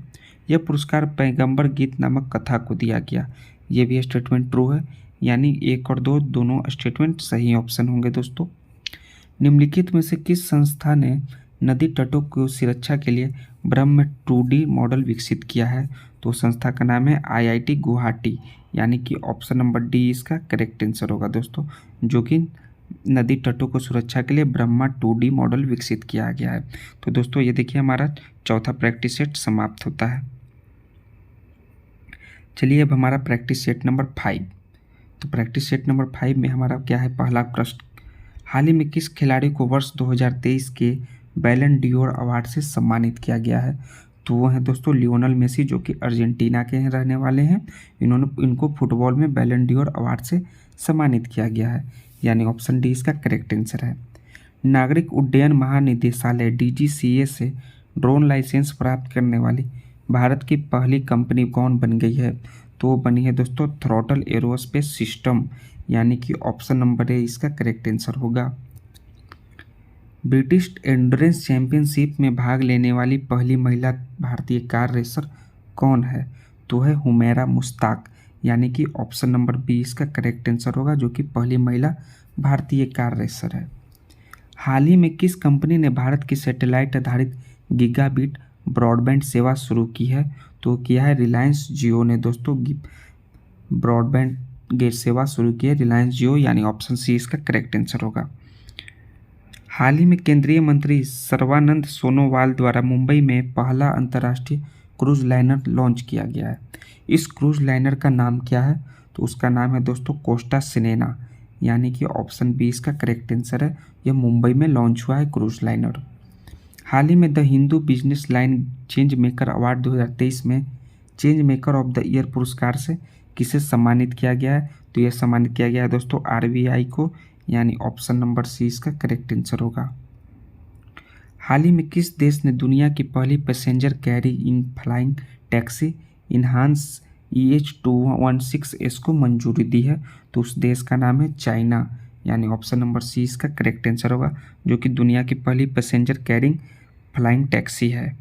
यह पुरस्कार पैगंबर गीत नामक कथा को दिया गया, यह भी स्टेटमेंट ट्रू है, यानी 1 और 2 दोनों स्टेटमेंट सही ऑप्शन होंगे दोस्तों। निम्नलिखित में से किस संस्था ने नदी तटों की सुरक्षा के लिए ब्रह्म 2D मॉडल विकसित किया है? तो संस्था का नाम है IIT गुवाहाटी, यानी कि ऑप्शन नंबर डी इसका करेक्ट आंसर होगा दोस्तों, जो कि नदी तटों को सुरक्षा के लिए ब्रह्मा 2D मॉडल विकसित किया गया है। तो दोस्तों ये देखिए हमारा चौथा प्रैक्टिस सेट समाप्त होता है। चलिए अब हमारा प्रैक्टिस सेट नंबर 5। तो प्रैक्टिस सेट नंबर 5 में हमारा क्या है? पहला प्रश्न, हाल ही में किस खिलाड़ी को वर्ष 2023 के बैलन डियोर अवार्ड से सम्मानित किया गया है? तो वो है दोस्तों लियोनेल मेसी, जो कि अर्जेंटीना के हैं रहने वाले हैं। इनको फुटबॉल में बैलन डियोर अवार्ड से सम्मानित किया गया है, यानी ऑप्शन डी इसका करेक्ट आंसर है। नागरिक उड्डयन महानिदेशालय DGCA से ड्रोन लाइसेंस प्राप्त करने वाली भारत की पहली कंपनी कौन बन गई है? तो बनी है दोस्तों थ्रॉटल एरोस्पेस सिस्टम, यानी कि ऑप्शन नंबर ए इसका करेक्ट आंसर होगा। ब्रिटिश एंड्योरेंस चैंपियनशिप में भाग लेने वाली पहली महिला भारतीय कार रेसर कौन है? तो है हुमैरा मुश्ताक, यानी कि ऑप्शन नंबर बी इसका करेक्ट आंसर होगा, जो कि पहली महिला भारतीय कार रेसर है। हाल ही में किस कंपनी ने भारत की सैटेलाइट आधारित गीगाबिट ब्रॉडबैंड सेवा शुरू की है? तो किया है रिलायंस जियो ने दोस्तों ब्रॉडबैंड गेट सेवा शुरू की है, रिलायंस जियो, यानी ऑप्शन सी इसका करेक्ट आंसर होगा। हाल ही में केंद्रीय मंत्री सर्बानंद सोनोवाल द्वारा मुंबई में पहला अंतर्राष्ट्रीय क्रूज लाइनर लॉन्च किया गया है। इस क्रूज लाइनर का नाम क्या है? तो उसका नाम है दोस्तों कोस्टा सिनेना, यानी कि ऑप्शन बी इसका करेक्ट आंसर है। यह मुंबई में लॉन्च हुआ है क्रूज लाइनर। हाल ही में the Hindu business line change maker award 2023 में change maker of the year पुरस्कार से किसे सम्मानित किया गया है? तो यह सम्मानित किया गया है दोस्तों RBI को, यानी ऑप्शन नंबर सी इसका करेक्ट आंसर होगा। हाल ही में किस देश ने दुनिया की पहली passenger carry in flying taxi enhance EH216S को मंजूरी दी है? तो उस देश का नाम है चाइना, यानी ऑप्शन नंबर सी इसका करेक्ट आंसर होगा, जो कि दुनिया की पहली पैसेंजर कैरिंग फ्लाइंग टैक्सी है।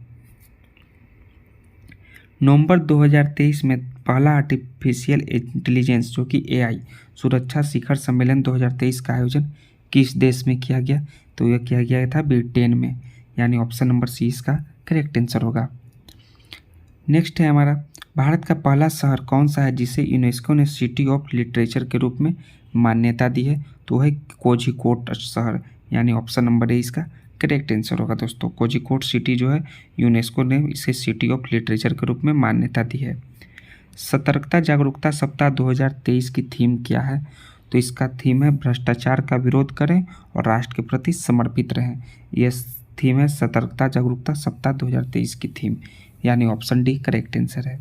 नवंबर 2023 में पहला आर्टिफिशियल इंटेलिजेंस जो कि AI सुरक्षा शिखर सम्मेलन 2023 का आयोजन किस देश में किया गया? तो यह किया गया था ब्रिटेन में, यानी ऑप्शन नंबर सी इसका करेक्ट आंसर होगा। नेक्स्ट है हमारा, भारत का पहला शहर कौन सा है जिसे यूनेस्को ने सिटी ऑफ लिटरेचर के रूप में मान्यता दी है? तो है कोझिकोड शहर, यानी ऑप्शन नंबर ए इसका करेक्ट आंसर होगा दोस्तों। कोझिकोड सिटी जो है यूनेस्को ने इसे सिटी ऑफ लिटरेचर के रूप में मान्यता दी है। सतर्कता जागरूकता सप्ताह 2023 की थीम क्या है? तो इसका थीम है भ्रष्टाचार का विरोध करें और राष्ट्र के प्रति समर्पित रहें। यह थीम है सतर्कता जागरूकता सप्ताह 2023 की थीम, यानी ऑप्शन डी करेक्ट आंसर है।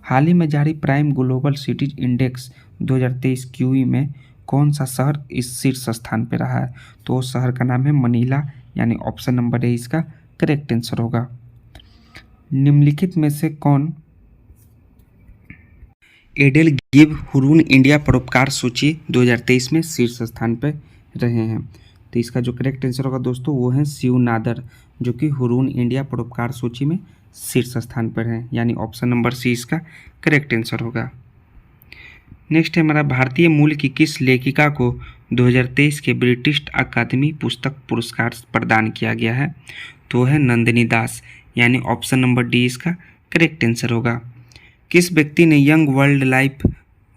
हाल ही में जारी prime global cities index 2023 QE में कौन सा शहर इस शीर्ष स्थान पर रहा है? तो उस शहर का नाम है मनीला, यानी ऑप्शन नंबर ए इसका करेक्ट आंसर होगा। निम्नलिखित में से कौन एडेल गिव हुरून इंडिया परोपकार सूची 2023 में शीर्ष स्थान पर रहे हैं? तो इसका जो करेक्ट आंसर होगा दोस्तों वो है शिव नादर, जो कि हुरून इंडिया परोपकार सूची में शीर्ष स्थान पर है, यानी ऑप्शन नंबर सी इसका करेक्ट आंसर होगा। नेक्स्ट है हमारा, भारतीय मूल की किस लेखिका को 2023 के ब्रिटिश अकादमी पुस्तक पुरस्कार प्रदान किया गया है? तो है नंदिनी दास, यानी ऑप्शन नंबर डी इसका करेक्ट आंसर होगा। किस व्यक्ति ने young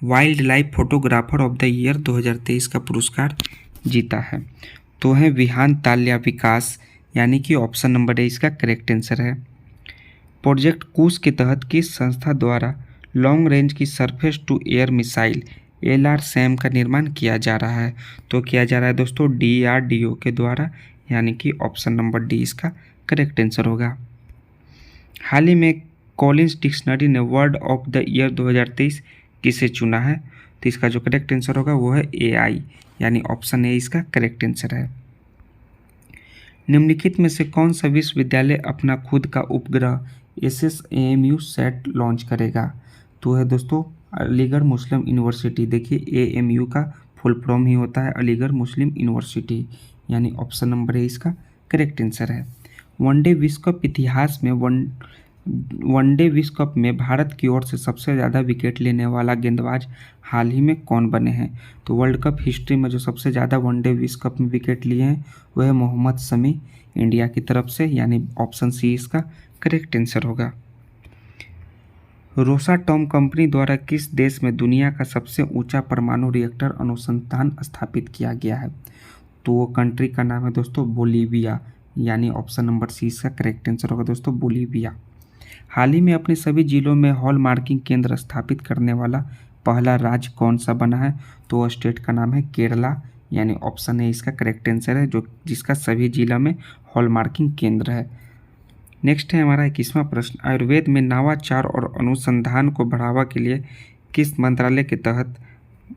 wild life photographer of the year 2023 का पुरस्कार जीता है? तो है विहान ताल्या विकास, यानी कि ऑप्शन नंबर ए इसका करेक्ट आंसर है। प्रोजेक्ट कूस के तहत किस संस्था द्वारा लॉन्ग रेंज की surface to air missile LRSAM का निर्माण किया जा रहा है? तो किया जा रहा है दोस्तों DRDO के द्वारा, यानी कि ऑप्शन नंबर डी इसका करेक्ट आंसर होगा। हाल ही में कॉलिंस डिक्शनरी ने वर्ड ऑफ द ईयर 2023 किसे चुना है? तो इसका जो करेक्ट आंसर होगा वो है AI, यानी ऑप्शन ए इसका करेक्ट आंसर है। निम्नलिखित में से कौन सा विश्वविद्यालय अपना खुद का उपग्रह SSAMU सेट लॉन्च करेगा? तो है दोस्तों अलीगढ़ मुस्लिम यूनिवर्सिटी। देखिए AMU का फुल फॉर्म ही होता है अलीगढ़ मुस्लिम यूनिवर्सिटी, यानी ऑप्शन नंबर ए इसका करेक्ट आंसर है। वनडे विश्व कप इतिहास में वनडे विश्व कप में भारत की ओर से सबसे ज़्यादा विकेट लेने वाला गेंदबाज हाल ही में कौन बने हैं? तो वर्ल्ड कप हिस्ट्री में जो सबसे ज़्यादा वनडे विश्व कप में विकेट लिए हैं वह है मोहम्मद शमी इंडिया की तरफ से, यानी ऑप्शन सी इसका करेक्ट आंसर होगा। रोसाटॉम कंपनी द्वारा किस देश में दुनिया का सबसे ऊंचा परमाणु रिएक्टर अनुसंधान स्थापित किया गया है? तो वो कंट्री का नाम है दोस्तों बोलीविया, यानी ऑप्शन नंबर सी इसका करेक्ट आंसर होगा दोस्तों बोलीविया। हाल ही में अपने सभी जिलों में हॉल मार्किंग केंद्र स्थापित करने वाला पहला राज्य कौन सा बना है? तो वह स्टेट का नाम है केरला, यानी ऑप्शन ए इसका करेक्ट आंसर है, जो जिसका सभी जिला में हॉल मार्किंग केंद्र है। नेक्स्ट है हमारा 21वां प्रश्न, आयुर्वेद में नवाचार और अनुसंधान को बढ़ावा के लिए किस मंत्रालय के तहत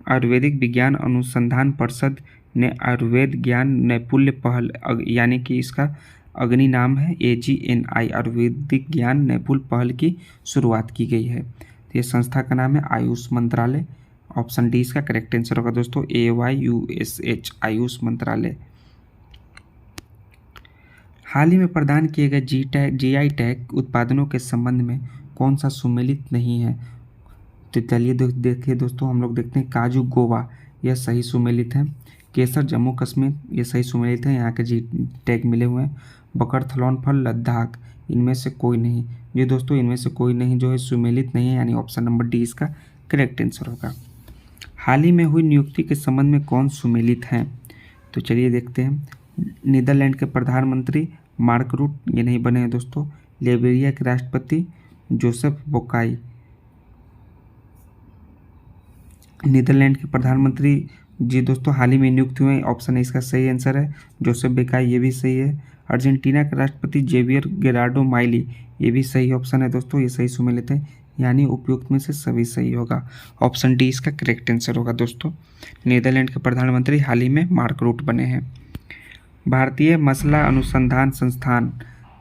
आयुर्वेदिक विज्ञान अनुसंधान परिषद ने आयुर्वेद ज्ञान नैपुण्य पहल, यानी कि इसका अग्नि नाम है AGNI आयुर्वेदिक ज्ञान नैपुण्य पहल की शुरुआत की गई है? तो ये संस्था का नाम है आयुष मंत्रालय, ऑप्शन डी इसका करेक्ट आंसर होगा दोस्तों AYUSH आयुष मंत्रालय। हाल ही में प्रदान किए गए GI टैग उत्पादनों के संबंध में कौन सा सुमेलित नहीं है? तो चलिए देखिए दोस्तों, हम लोग देखते हैं काजू गोवा, यह सही सुमेलित है। केसर जम्मू कश्मीर, ये सही सुमेलित है, यहाँ के जी टैग मिले हुए हैं। बकरथलॉन फल लद्दाख, इनमें से कोई नहीं। ये दोस्तों इनमें से कोई नहीं जो है सुमेलित नहीं है, यानी ऑप्शन नंबर डी इसका करेक्ट आंसर होगा। हाल ही में हुई नियुक्ति के संबंध में कौन सुमेलित हैं? तो चलिए देखते हैं। नीदरलैंड के प्रधानमंत्री मार्क रूट ये नहीं बने हैं दोस्तों। लिबेरिया के राष्ट्रपति जोसेफ बोकाई, नीदरलैंड के प्रधानमंत्री जी दोस्तों हाल ही में नियुक्त हुए हैं, ऑप्शन इसका सही आंसर है जोसेफ बोकाई, ये भी सही है। अर्जेंटीना के राष्ट्रपति जेवियर गेरार्डो माइली, ये भी सही ऑप्शन है दोस्तों, ये सही सुमेलित है, यानी उपयुक्त में से सभी सही होगा। ऑप्शन डी इसका करेक्ट आंसर होगा दोस्तों। नीदरलैंड के प्रधानमंत्री हाल ही में मार्क रूट बने हैं। भारतीय मसला अनुसंधान संस्थान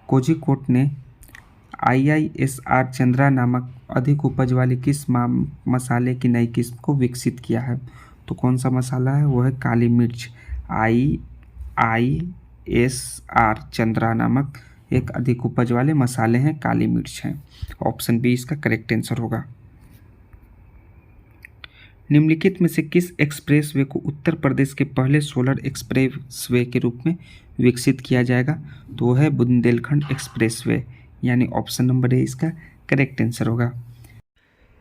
कोझिकोड ने IISR चंद्रा नामक अधिक उपज वाली किस मसाले की नई किस्म को विकसित किया है? तो कौन सा मसाला है? वो है काली मिर्च। IISR चंद्रा नामक एक अधिक उपज वाले मसाले हैं, काली मिर्च हैं। ऑप्शन बी इसका करेक्ट आंसर होगा। निम्नलिखित में से किस एक्सप्रेसवे को उत्तर प्रदेश के पहले सोलर एक्सप्रेसवे के रूप में विकसित किया जाएगा? तो वो है बुंदेलखंड एक्सप्रेसवे, यानी ऑप्शन नंबर ए इसका करेक्ट आंसर होगा।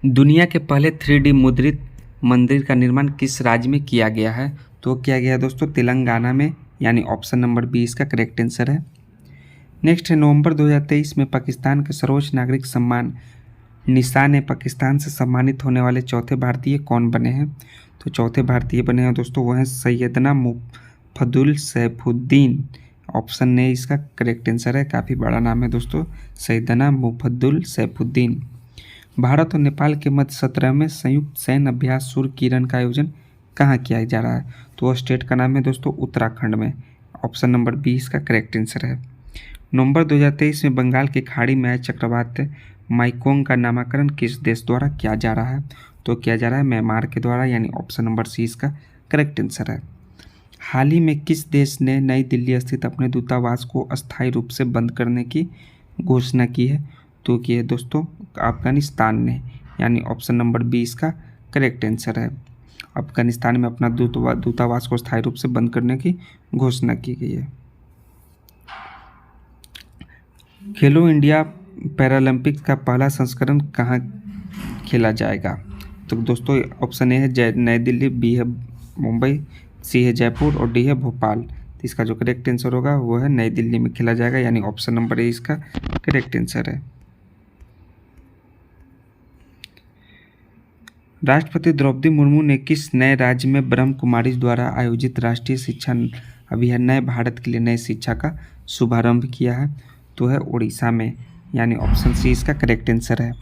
दुनिया के पहले 3D मुद्रित मंदिर का निर्माण किस राज्य में किया गया है? तो किया गया दोस्तों तेलंगाना में, यानी ऑप्शन नंबर बी इसका करेक्ट आंसर है। नेक्स्ट है, नवंबर 2023 में पाकिस्तान के सर्वोच्च नागरिक सम्मान निशान पाकिस्तान से सम्मानित होने वाले चौथे भारतीय कौन बने हैं? तो चौथे भारतीय बने हैं दोस्तों वो हैं सैयदना मुफद्दुल सैफुद्दीन, ऑप्शन ए इसका करेक्ट आंसर है। काफ़ी बड़ा नाम है दोस्तों, सैयदना मुफद्दुल सैफुद्दीन। भारत और नेपाल के मध्य 17वें संयुक्त सैन्य अभ्यास सूर्य किरण का आयोजन कहाँ किया जा रहा है? तो स्टेट का नाम है दोस्तों उत्तराखंड में, ऑप्शन नंबर बी इसका करेक्ट आंसर है। नवंबर 2023 में बंगाल की खाड़ी में आए चक्रवात माइकोंग का नामकरण किस देश द्वारा किया जा रहा है? तो किया जा रहा है म्यांमार के द्वारा, यानी ऑप्शन नंबर सी इसका करेक्ट आंसर है। हाल ही में किस देश ने नई दिल्ली स्थित अपने दूतावास को अस्थायी रूप से बंद करने की घोषणा की है? तो की है दोस्तों अफगानिस्तान ने, यानी ऑप्शन नंबर बी इसका करेक्ट आंसर है। अफगानिस्तान में अपना दूतावास को अस्थायी रूप से बंद करने की घोषणा की गई है। खेलो इंडिया पैरालंपिक्स का पहला संस्करण कहाँ खेला जाएगा? तो दोस्तों ऑप्शन ए है नई दिल्ली, बी है मुंबई, सी है जयपुर और डी है भोपाल। तो इसका जो करेक्ट आंसर होगा वो है नई दिल्ली में खेला जाएगा, यानी ऑप्शन नंबर ए इसका करेक्ट आंसर है। राष्ट्रपति द्रौपदी मुर्मू ने किस नए राज्य में ब्रह्म कुमारी द्वारा आयोजित राष्ट्रीय शिक्षा अभियान नए भारत के लिए नई शिक्षा का शुभारंभ किया है? तो है उड़ीसा में, यानी ऑप्शन सी इसका करेक्ट आंसर है।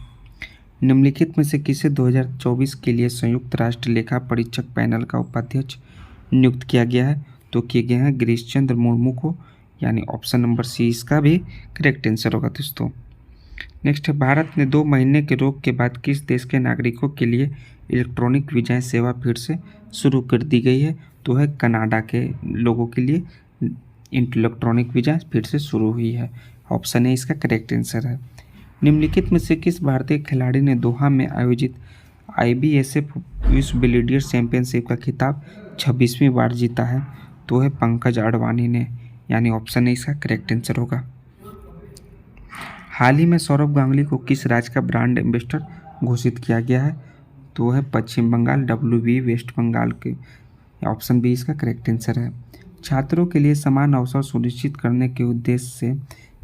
निम्नलिखित में से किसे 2024 के लिए संयुक्त राष्ट्र लेखा परीक्षक पैनल का उपाध्यक्ष नियुक्त किया गया है? तो किए गए हैं गिरीश चंद्र मुर्मू को, यानी ऑप्शन नंबर सी इसका भी करेक्ट आंसर होगा दोस्तों। नेक्स्ट है, भारत ने 2 महीने के रोक के बाद किस देश के नागरिकों के लिए इलेक्ट्रॉनिक वीजा सेवा फिर से शुरू कर दी गई है? तो है कनाडा के लोगों के लिए इलेक्ट्रॉनिक वीजा फिर से शुरू हुई है, ऑप्शन ए इसका करेक्ट आंसर है। निम्नलिखित में से किस भारतीय खिलाड़ी ने दोहा में आयोजित IBSF विश्व बिलियर्ड्स चैंपियनशिप का खिताब 26वीं बार जीता है? तो है पंकज अडवाणी ने, यानी ऑप्शन ए इसका करेक्ट आंसर होगा। हाल ही में सौरभ गांगुली को किस राज्य का ब्रांड एम्बेसडर घोषित किया गया है? तो है पश्चिम बंगाल, WB वेस्ट बंगाल के, ऑप्शन बी इसका करेक्ट आंसर है। छात्रों के लिए समान अवसर सुनिश्चित करने के उद्देश्य से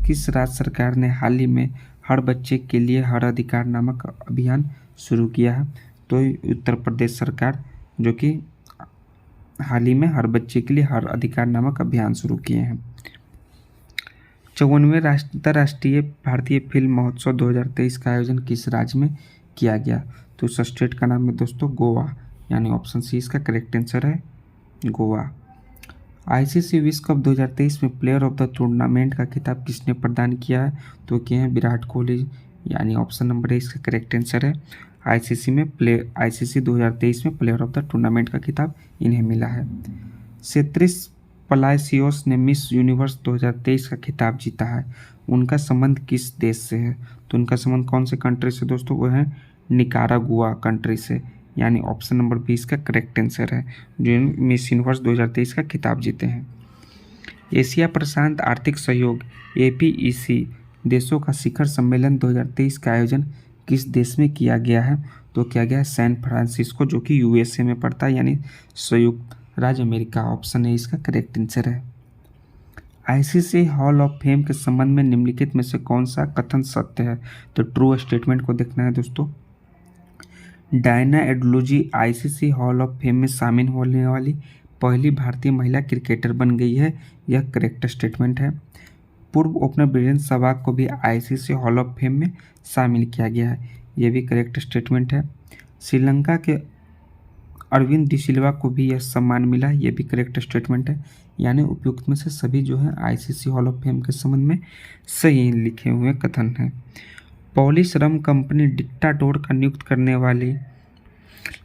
किस राज्य सरकार ने हाल ही में हर बच्चे के लिए हर अधिकार नामक अभियान शुरू किया है? तो उत्तर प्रदेश सरकार, जो कि हाल ही में हर बच्चे के लिए हर अधिकार नामक अभियान शुरू किए हैं। 54वें अंतर्राष्ट्रीय भारतीय फिल्म महोत्सव 2023 का आयोजन किस राज्य में किया गया? तो उस स्टेट का नाम है दोस्तों गोवा, यानी ऑप्शन सी इसका करेक्ट आंसर है गोवा। ICC विश्व कप 2023 में प्लेयर ऑफ द टूर्नामेंट का खिताब किसने प्रदान किया है? तो किए हैं विराट कोहली, यानी ऑप्शन नंबर ए इसका करेक्ट आंसर है। ICC 2023 में प्लेयर ऑफ द टूर्नामेंट का खिताब इन्हें मिला है। सेत्रिस पलासियोस ने मिस यूनिवर्स 2023 का खिताब जीता है, उनका संबंध किस देश से है? तो उनका संबंध कौन से कंट्री से दोस्तों? वो है निकारागुआ कंट्री से, यानी ऑप्शन नंबर 20 का करेक्ट आंसर है, जो मिस यूनिवर्स 2023 का खिताब जीते हैं। एशिया प्रशांत आर्थिक सहयोग APEC देशों का शिखर सम्मेलन 2023 का आयोजन किस देश में किया गया है? तो किया गया है सैन फ्रांसिस्को, जो कि USA में पड़ता है, यानी संयुक्त राज्य अमेरिका, ऑप्शन ए इसका करेक्ट आंसर है। ICC हॉल ऑफ फेम के संबंध में निम्नलिखित में से कौन सा कथन सत्य है? तो ट्रू स्टेटमेंट को देखना है दोस्तों। Diana Edulji ICC hall of fame में शामिल होने वाली पहली भारतीय महिला क्रिकेटर बन गई है, यह करेक्ट स्टेटमेंट है। पूर्व ओपनर वीरेंद्र सहवाग को भी ICC हॉल ऑफ फेम में शामिल किया गया है, यह भी करेक्ट स्टेटमेंट है। श्रीलंका के अरविंद डी सिल्वा को भी यह सम्मान मिला, यह भी करेक्ट स्टेटमेंट है। यानी उपयुक्त में से सभी जो है ICC हॉल ऑफ फेम के संबंध में सही लिखे हुए कथन हैं। पॉलिश रम कंपनी डिक्टाटोर का नियुक्त करने वाले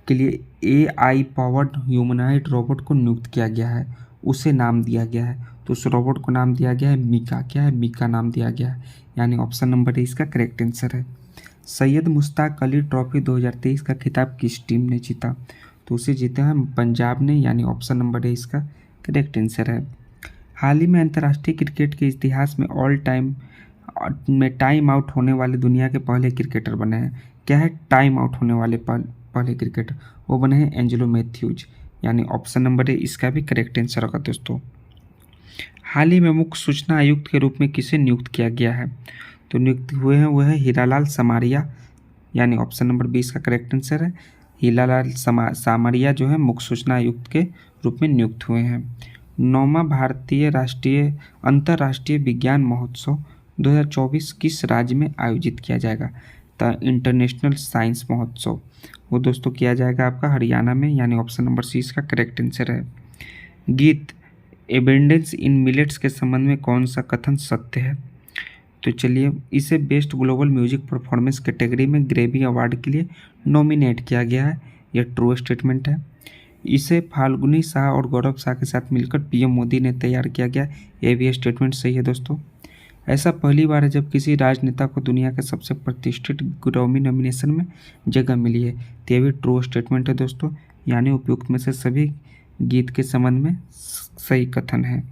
के लिए AI पावर्ड ह्यूमनॉइड रोबोट को नियुक्त किया गया है, उसे नाम दिया गया है। तो उस रोबोट को नाम दिया गया है मीका, क्या है मीका नाम दिया गया है, यानी ऑप्शन नंबर ए इसका करेक्ट आंसर है। सैयद मुश्ताक अली ट्रॉफी 2023 का खिताब किस टीम ने जीता? तो उसे जीता है पंजाब ने, यानी ऑप्शन नंबर ए इसका करेक्ट आंसर है। हाल ही में अंतर्राष्ट्रीय क्रिकेट के इतिहास में ऑल टाइम में टाइम आउट होने वाले दुनिया के पहले क्रिकेटर बने हैं। क्या है टाइम आउट होने वाले पहले क्रिकेटर? वो बने हैं एंजेलो मैथ्यूज, यानी ऑप्शन नंबर ए इसका भी करेक्ट आंसर होगा दोस्तों। हाल ही में मुख्य सूचना आयुक्त के रूप में किसे नियुक्त किया गया है? तो नियुक्त हुए हैं वो है हीरालाल समारिया, यानी ऑप्शन नंबर बी इसका करेक्ट आंसर है। हीरालाल सामरिया जो है मुख्य सूचना आयुक्त के रूप में नियुक्त हुए हैं। 9वां भारतीय अंतर्राष्ट्रीय विज्ञान महोत्सव 2024 किस राज्य में आयोजित किया जाएगा? द इंटरनेशनल साइंस महोत्सव वो दोस्तों किया जाएगा आपका हरियाणा में, यानी ऑप्शन नंबर सी इसका करेक्ट आंसर है। गीत एबेंडेंस इन मिलेट्स के संबंध में कौन सा कथन सत्य है? तो चलिए, इसे best global music performance category में ग्रेमी अवार्ड के लिए नॉमिनेट किया गया है। यह ट्रू स्टेटमेंट है। इसे फाल्गुनी शाह और गौरव शाह के साथ मिलकर पीएम मोदी ने तैयार किया गया। यह भी स्टेटमेंट सही है दोस्तों। ऐसा पहली बार है जब किसी राजनेता को दुनिया के सबसे प्रतिष्ठित ग्रैमी नॉमिनेशन में जगह मिली है। तो यह भी ट्रू स्टेटमेंट है दोस्तों, यानी उपयुक्त में से सभी गीत के संबंध में सही कथन है।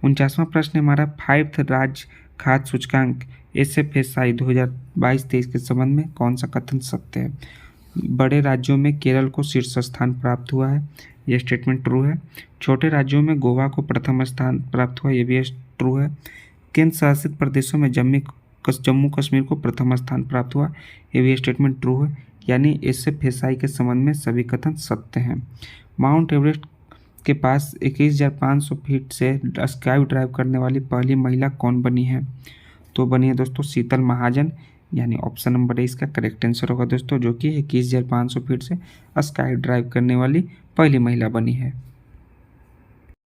49वां प्रश्न हमारा 5th राज्य खाद्य सूचकांक SFSI 2022-23 के संबंध में कौन सा कथन सत्य है? बड़े राज्यों में केरल को शीर्ष स्थान प्राप्त हुआ है, यह स्टेटमेंट ट्रू है। छोटे राज्यों में गोवा को प्रथम स्थान प्राप्त हुआ, यह भी ट्रू है। केंद्र शासित प्रदेशों में जम्मू कश्मीर को प्रथम स्थान प्राप्त हुआ, यह भी स्टेटमेंट ट्रू है। यानी SFSI के संबंध में सभी कथन सत्य हैं। माउंट एवरेस्ट के पास 21,500 फीट से स्काई ड्राइव करने वाली पहली महिला कौन बनी है? तो बनी है दोस्तों शीतल महाजन, यानी ऑप्शन नंबर ए इसका करेक्ट आंसर होगा दोस्तों, जो कि 21,500 फीट से स्काई ड्राइव करने वाली पहली महिला बनी है।